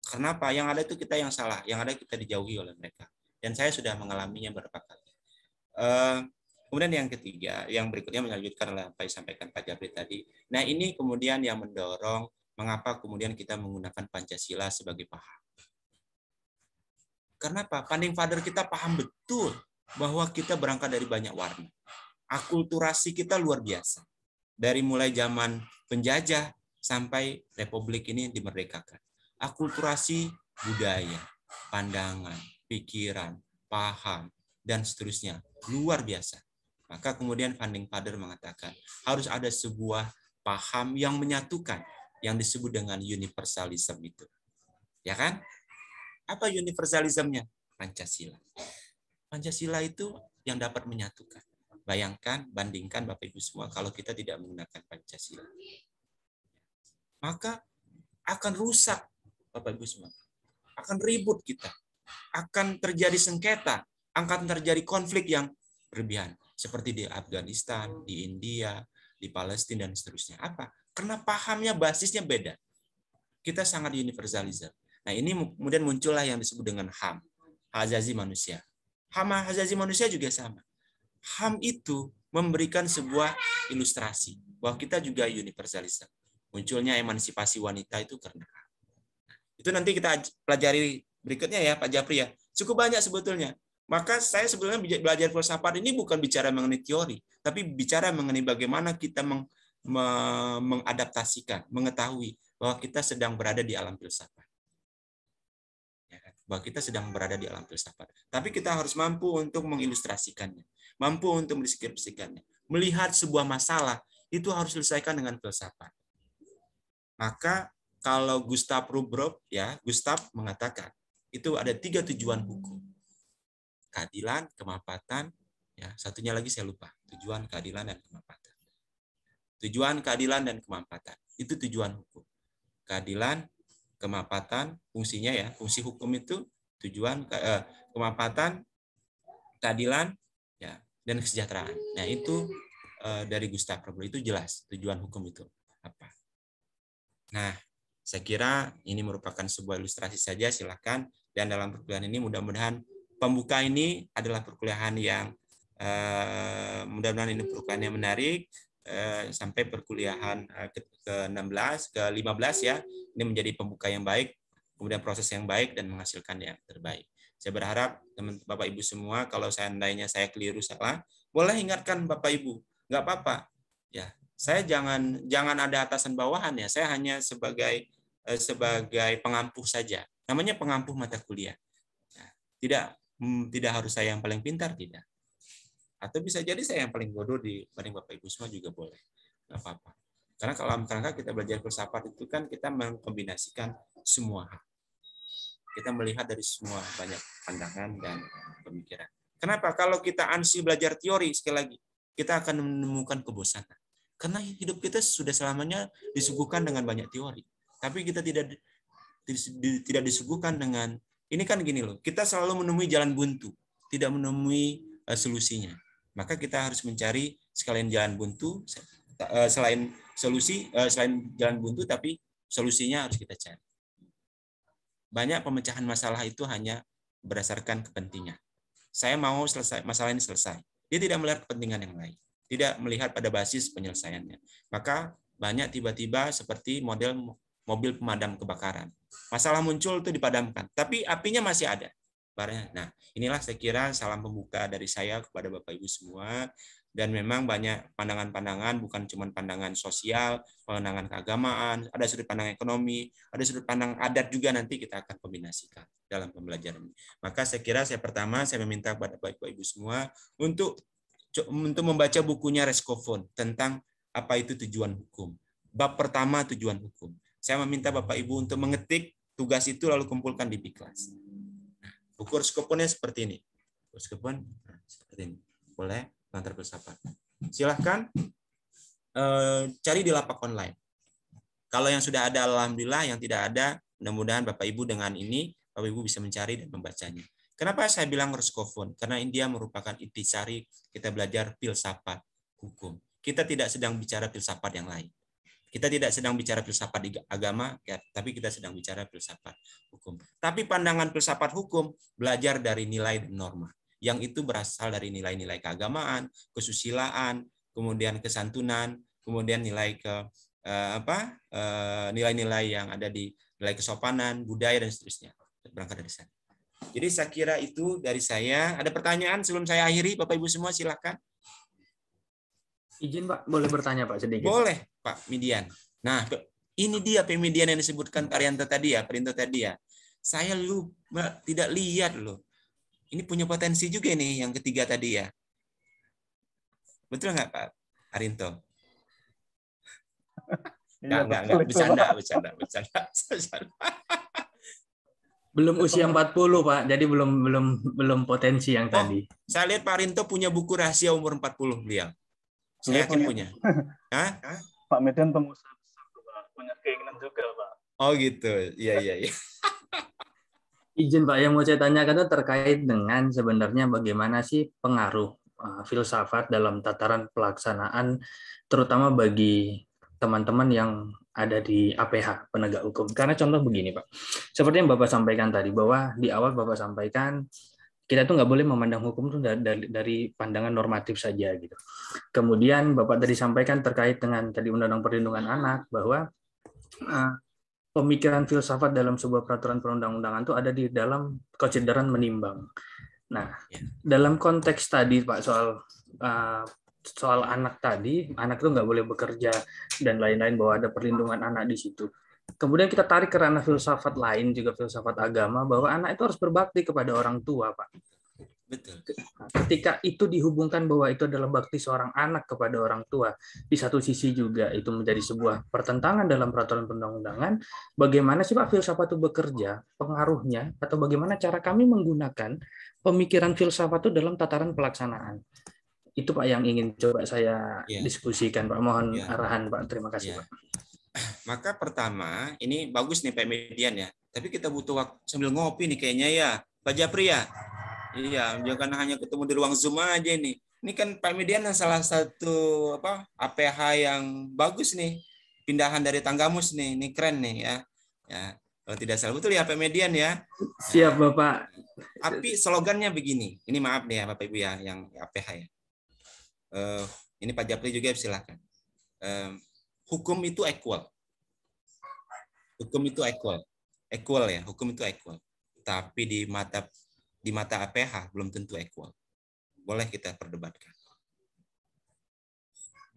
Karena apa? Yang ada itu kita yang salah, yang ada kita dijauhi oleh mereka. Dan saya sudah mengalaminya beberapa kali. Kemudian yang ketiga, yang berikutnya melanjutkan oleh apa yang disampaikan Pak Japri tadi. Nah ini kemudian yang mendorong mengapa kemudian kita menggunakan Pancasila sebagai paham. Karena apa? Founding Father kita paham betul bahwa kita berangkat dari banyak warna. Akulturasi kita luar biasa. Dari mulai zaman penjajah sampai Republik ini dimerdekakan. Akulturasi budaya, pandangan, pikiran, paham, dan seterusnya. Luar biasa. Maka kemudian Founding Father mengatakan harus ada sebuah paham yang menyatukan yang disebut dengan universalism itu. Ya kan? Apa universalismnya? Pancasila. Pancasila itu yang dapat menyatukan. Bayangkan, bandingkan Bapak Ibu semua kalau kita tidak menggunakan Pancasila. Maka akan rusak Bapak Ibu semua. Akan ribut kita. Akan terjadi sengketa. Akan terjadi konflik yang berlebihan. Seperti di Afghanistan, di India, di Palestina, dan seterusnya. Apa? Karena pahamnya, basisnya beda. Kita sangat universalisme. Nah, ini kemudian muncullah yang disebut dengan HAM. Hak asasi manusia. HAM asasi manusia juga sama. HAM itu memberikan sebuah ilustrasi bahwa kita juga universalisme. Munculnya emansipasi wanita itu karena HAM. Itu nanti kita pelajari berikutnya ya Pak Japri ya. Cukup banyak sebetulnya. Maka saya sebetulnya belajar filsafat ini bukan bicara mengenai teori, tapi bicara mengenai bagaimana kita mengadaptasikan, mengetahui bahwa kita sedang berada di alam filsafat. Bahwa kita sedang berada di alam filsafat. Tapi kita harus mampu untuk mengilustrasikannya, mampu untuk mendeskripsikannya. Melihat sebuah masalah, itu harus diselesaikan dengan filsafat. Maka kalau Gustav Rubrov, ya Gustav mengatakan, itu ada 3 tujuan hukum. Keadilan, kemampatan, ya satunya lagi saya lupa. Tujuan, keadilan, dan kemampatan. Tujuan, keadilan, dan kemampatan. Itu tujuan hukum. Keadilan, kemampatan, fungsinya ya, fungsi hukum itu tujuan, kemampatan, keadilan, ya, dan kesejahteraan. Nah itu dari Gustav Rubrov itu jelas tujuan hukum itu apa. Nah, saya kira ini merupakan sebuah ilustrasi saja, silakan. Dan dalam perkuliahan ini mudah-mudahan pembuka ini adalah perkuliahan yang mudah-mudahan ini perkuliahan yang menarik sampai perkuliahan ke-16, ke-15 ya. Ini menjadi pembuka yang baik, kemudian proses yang baik dan menghasilkan yang terbaik. Saya berharap teman Bapak Ibu semua kalau seandainya saya keliru salah, boleh ingatkan Bapak Ibu, nggak apa-apa. Ya, saya jangan ada atasan bawahan ya. Saya hanya sebagai pengampuh saja. Namanya pengampuh mata kuliah. Tidak harus saya yang paling pintar, tidak. Atau bisa jadi saya yang paling bodoh dibanding Bapak Ibu semua juga boleh. Nggak apa-apa. Karena kalau kerangka kita belajar filsafat itu kan kita mengkombinasikan semua hal. Kita melihat dari semua banyak pandangan dan pemikiran. Kenapa? Kalau kita ansi belajar teori, sekali lagi, kita akan menemukan kebosanan. Karena hidup kita sudah selamanya disuguhkan dengan banyak teori. Tapi kita tidak disuguhkan dengan, ini kan gini loh, kita selalu menemui jalan buntu, tidak menemui solusinya. Maka kita harus mencari sekalian jalan buntu, selain jalan buntu, tapi solusinya harus kita cari. Banyak pemecahan masalah itu hanya berdasarkan kepentingan. Saya mau selesai masalah ini selesai. Dia tidak melihat kepentingan yang lain, tidak melihat pada basis penyelesaiannya. Maka banyak tiba-tiba seperti model mobil pemadam kebakaran. Masalah muncul itu dipadamkan, tapi apinya masih ada. Nah, inilah saya kira salam pembuka dari saya kepada Bapak Ibu semua. Dan memang banyak pandangan-pandangan, bukan cuma pandangan sosial, pandangan keagamaan, ada sudut pandang ekonomi, ada sudut pandang adat juga nanti kita akan kombinasikan dalam pembelajaran ini. Maka saya kira saya meminta kepada Bapak Ibu semua untuk membaca bukunya Reskofon tentang apa itu tujuan hukum. Bab pertama tujuan hukum. Saya meminta Bapak Ibu untuk mengetik tugas itu lalu kumpulkan di Biklas. Buku Reskoffonnya seperti ini. Reskofon seperti ini. Boleh pengantar filsafat. Silahkan cari di lapak online. Kalau yang sudah ada, alhamdulillah. Yang tidak ada, mudah-mudahan Bapak Ibu dengan ini, Bapak Ibu bisa mencari dan membacanya. Kenapa saya bilang Reskofon? Karena India merupakan intisari kita belajar filsafat hukum. Kita tidak sedang bicara filsafat yang lain. Kita tidak sedang bicara filsafat agama, tapi kita sedang bicara filsafat hukum. Tapi pandangan filsafat hukum belajar dari nilai dan norma. Yang itu berasal dari nilai-nilai keagamaan, kesusilaan, kemudian kesantunan, kemudian nilai nilai-nilai yang ada di nilai kesopanan, budaya dan seterusnya. Berangkat dari sana. Jadi saya kira itu dari saya. Ada pertanyaan sebelum saya akhiri, Bapak Ibu semua silakan. Izin Pak, boleh bertanya Pak sedikit? Boleh Pak Midian. Nah, ini dia Pemidian yang disebutkan Perinto tadi ya. Saya tidak lihat loh. Ini punya potensi juga nih yang ketiga tadi ya. Betul nggak Pak Arinto? Enggak. Bercanda. Belum usia 40, Pak. Jadi belum potensi yang tadi. Saya lihat Pak Rinto punya buku rahasia umur 40 beliau. Saya yakin punya. Hah? Pak Medan pengusaha besar, Pak. Punya keinginan juga, Pak. Oh gitu. Iya. Izin Pak, yang mau saya tanyakan itu terkait dengan sebenarnya bagaimana sih pengaruh filsafat dalam tataran pelaksanaan, terutama bagi teman-teman yang ada di APH, penegak hukum. Karena contoh begini Pak, seperti yang Bapak sampaikan tadi, bahwa di awal Bapak sampaikan, kita tuh nggak boleh memandang hukum itu dari pandangan normatif saja gitu. Kemudian Bapak tadi sampaikan terkait dengan tadi Undang-Undang Perlindungan Anak, bahwa pemikiran filsafat dalam sebuah peraturan perundang-undangan itu ada di dalam konsideran menimbang. Nah, dalam konteks tadi Pak soal anak tadi, anak itu nggak boleh bekerja dan lain-lain, bahwa ada perlindungan anak di situ. Kemudian kita tarik ke ranah filsafat lain, juga filsafat agama, bahwa anak itu harus berbakti kepada orang tua, Pak. Betul. Ketika itu dihubungkan bahwa itu adalah bakti seorang anak kepada orang tua, di satu sisi juga itu menjadi sebuah pertentangan dalam peraturan perundang-undangan. Bagaimana sih Pak filsafat itu bekerja, pengaruhnya, atau bagaimana cara kami menggunakan pemikiran filsafat itu dalam tataran pelaksanaan? Itu Pak yang ingin coba saya diskusikan, Pak. Mohon arahan, Pak. Terima kasih, Pak. Maka pertama, ini bagus nih Pak Median ya. Tapi kita butuh waktu sambil ngopi nih kayaknya ya, Pak Japri ya. Iya, jangan hanya ketemu di ruang Zoom aja nih. Ini kan Pak Median salah satu APH yang bagus nih. Pindahan dari Tanggamus nih. Ini keren nih ya. Ya, kalau tidak salah betul ya Pak Median ya. Siap, Bapak. Tapi slogannya begini. Ini maaf nih ya Bapak Ibu ya yang APH ya. Ini Pak Japri juga silakan. Hukum itu equal. Hukum itu equal. Equal ya, hukum itu equal. Tapi di mata APH belum tentu equal. Boleh kita perdebatkan.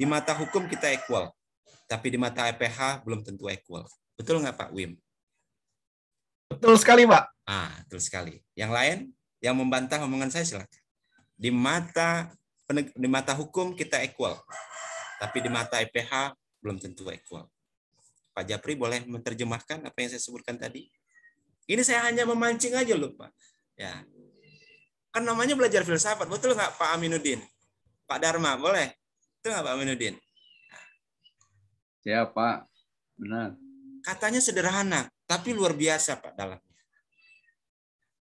Di mata hukum kita equal, tapi di mata APH belum tentu equal. Betul nggak Pak Wim? Betul sekali, Pak. Betul sekali. Yang lain yang membantah omongan saya silakan. Di mata hukum kita equal, tapi di mata APH belum tentu equal. Pak Japri boleh menerjemahkan apa yang saya sebutkan tadi? Ini saya hanya memancing aja loh Pak. Ya, kan namanya belajar filsafat, betul nggak Pak Aminuddin? Pak Dharma, boleh? Betul nggak Pak Aminuddin? Ya Pak, benar. Katanya sederhana, tapi luar biasa Pak dalamnya.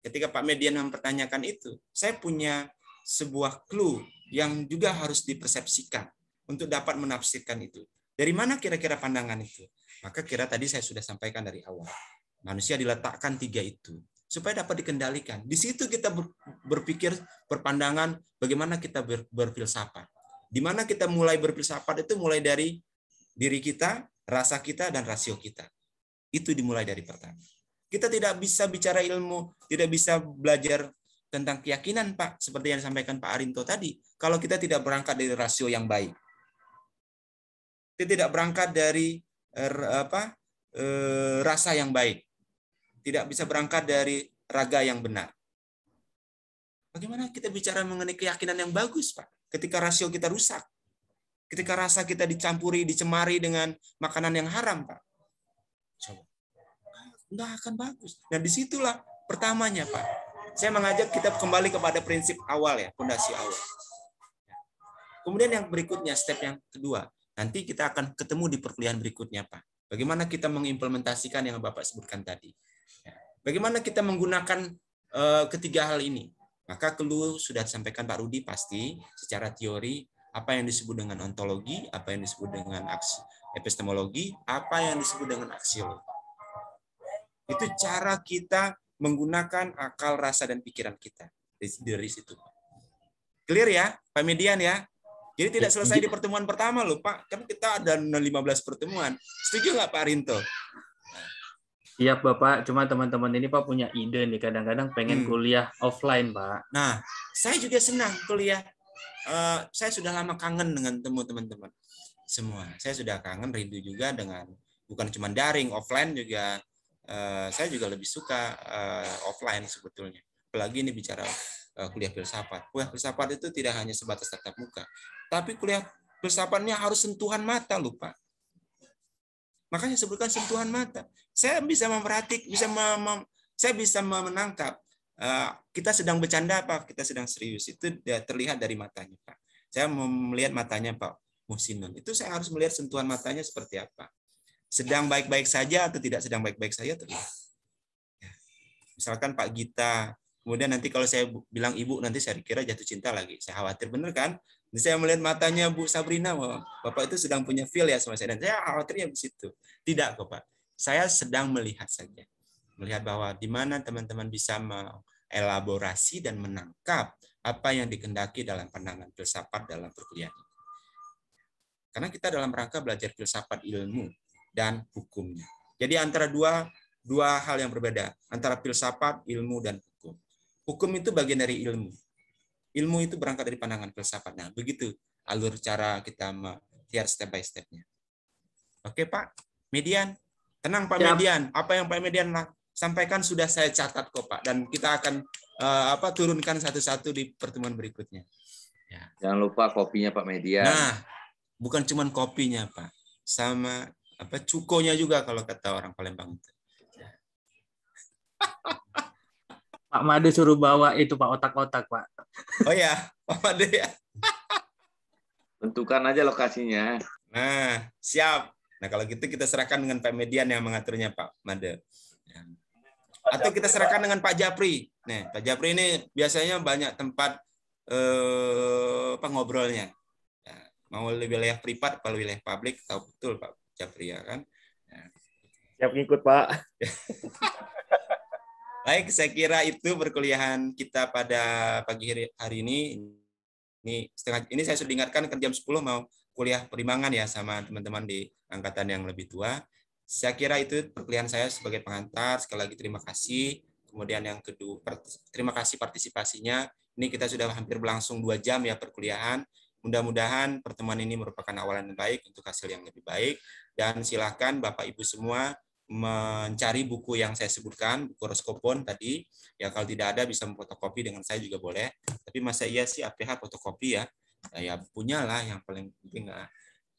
Ketika Pak Median mempertanyakan itu, saya punya sebuah clue yang juga harus dipersepsikan untuk dapat menafsirkan itu. Dari mana kira-kira pandangan itu? Maka kira tadi saya sudah sampaikan dari awal. Manusia diletakkan 3 itu supaya dapat dikendalikan. Di situ kita berpikir, berpandangan bagaimana kita berfilsafat. Di mana kita mulai berfilsafat itu mulai dari diri kita, rasa kita, dan rasio kita. Itu dimulai dari pertama. Kita tidak bisa bicara ilmu, tidak bisa belajar tentang keyakinan, Pak, seperti yang disampaikan Pak Arinto tadi. Kalau kita tidak berangkat dari rasio yang baik. Kita tidak berangkat dari rasa yang baik. Tidak bisa berangkat dari raga yang benar. Bagaimana kita bicara mengenai keyakinan yang bagus, Pak? Ketika rasio kita rusak. Ketika rasa kita dicampuri, dicemari dengan makanan yang haram, Pak. Coba. Nggak akan bagus. Nah, disitulah pertamanya, Pak. Saya mengajak kita kembali kepada prinsip awal ya, fondasi awal. Kemudian yang berikutnya, step yang kedua. Nanti kita akan ketemu di perkuliahan berikutnya, Pak. Bagaimana kita mengimplementasikan yang Bapak sebutkan tadi. Bagaimana kita menggunakan ketiga hal ini? Maka clue sudah disampaikan Pak Rudi pasti secara teori apa yang disebut dengan ontologi, apa yang disebut dengan epistemologi, apa yang disebut dengan aksiologi. Itu cara kita menggunakan akal, rasa, dan pikiran kita dari situ. Clear ya, Pak Median ya? Jadi tidak selesai di pertemuan pertama loh, Pak. Kan kita ada 15 pertemuan. Setuju nggak Pak Rinto? Iya Bapak, cuma teman-teman ini Pak punya ide nih, kadang-kadang pengen kuliah offline Pak. Nah, saya juga senang kuliah. Saya sudah lama kangen dengan teman-teman semua. Saya sudah kangen, rindu juga dengan bukan cuma daring, offline juga. Saya juga lebih suka offline sebetulnya. Apalagi ini bicara kuliah filsafat. Kuliah filsafat itu tidak hanya sebatas tatap muka, tapi kuliah filsafatnya harus sentuhan mata loh Pak. Makanya sebutkan sentuhan mata. Saya bisa Saya bisa menangkap kita sedang bercanda apa, kita sedang serius. Itu terlihat dari matanya, Pak. Saya melihat matanya Pak Muhsinun. Itu saya harus melihat sentuhan matanya seperti apa. Sedang baik-baik saja atau tidak sedang baik-baik saja terlihat. Misalkan Pak Gita, kemudian nanti kalau saya bilang ibu, nanti saya kira jatuh cinta lagi. Saya khawatir, bener kan? Jadi saya melihat matanya Bu Sabrina, wah, Bapak itu sedang punya feel ya sama saya. Dan saya khawatirnya di situ. Tidak kok Pak. Saya sedang melihat saja. Melihat bahwa di mana teman-teman bisa mengelaborasi dan menangkap apa yang dikehendaki dalam pandangan filsafat dalam perkuliahan. Karena kita dalam rangka belajar filsafat ilmu dan hukumnya. Jadi antara dua hal yang berbeda, antara filsafat, ilmu, dan hukum. Hukum itu bagian dari ilmu. Ilmu itu berangkat dari pandangan filsafat. Nah, begitu alur cara kita melihat step by step-nya. Oke, Pak. Median. Tenang, Pak Median. Apa yang Pak Median sampaikan sudah saya catat kok, Pak. Dan kita akan turunkan satu-satu di pertemuan berikutnya. Ya. Jangan lupa kopinya Pak Median. Nah, bukan cuma kopinya, Pak. Sama cukonya juga kalau kata orang Palembang itu. Pak Made suruh bawa itu Pak, otak-otak Pak. Oh ya, Pak Made ya. Tentukan aja lokasinya. Nah, siap. Nah, kalau gitu kita serahkan dengan Pak Median yang mengaturnya, Pak Made. Atau kita serahkan dengan Pak Japri. Nah, Pak Japri ini biasanya banyak tempat ngobrolnya. Ya, mau wilayah privat, kalau wilayah publik, tahu betul Pak Japri ya kan. Ya. Siap ngikut Pak. Baik, saya kira itu perkuliahan kita pada pagi hari ini. Ini saya sudah ingatkan ke jam 10 mau kuliah perimbangan ya sama teman-teman di angkatan yang lebih tua. Saya kira itu perkuliahan saya sebagai pengantar. Sekali lagi terima kasih. Kemudian yang kedua, terima kasih partisipasinya. Ini kita sudah hampir berlangsung 2 jam ya perkuliahan. Mudah-mudahan pertemuan ini merupakan awalan yang baik untuk hasil yang lebih baik. Dan silakan Bapak Ibu semua mencari buku yang saya sebutkan, buku Roskopon tadi. Ya kalau tidak ada bisa memfotokopi dengan saya juga boleh. Tapi masa iya sih APH fotokopi ya? Ya punya lah yang paling penting nggak.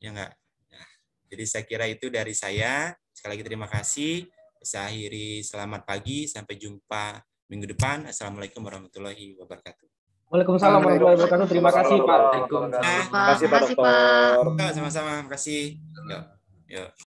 Ya nggak. Nah, jadi saya kira itu dari saya. Sekali lagi terima kasih. Saya akhiri selamat pagi. Sampai jumpa minggu depan. Assalamualaikum warahmatullahi wabarakatuh. Waalaikumsalam warahmatullahi wabarakatuh. Terima kasih Pak. Terima kasih Pak Dokter. Sama-sama. Terima kasih. Yuk.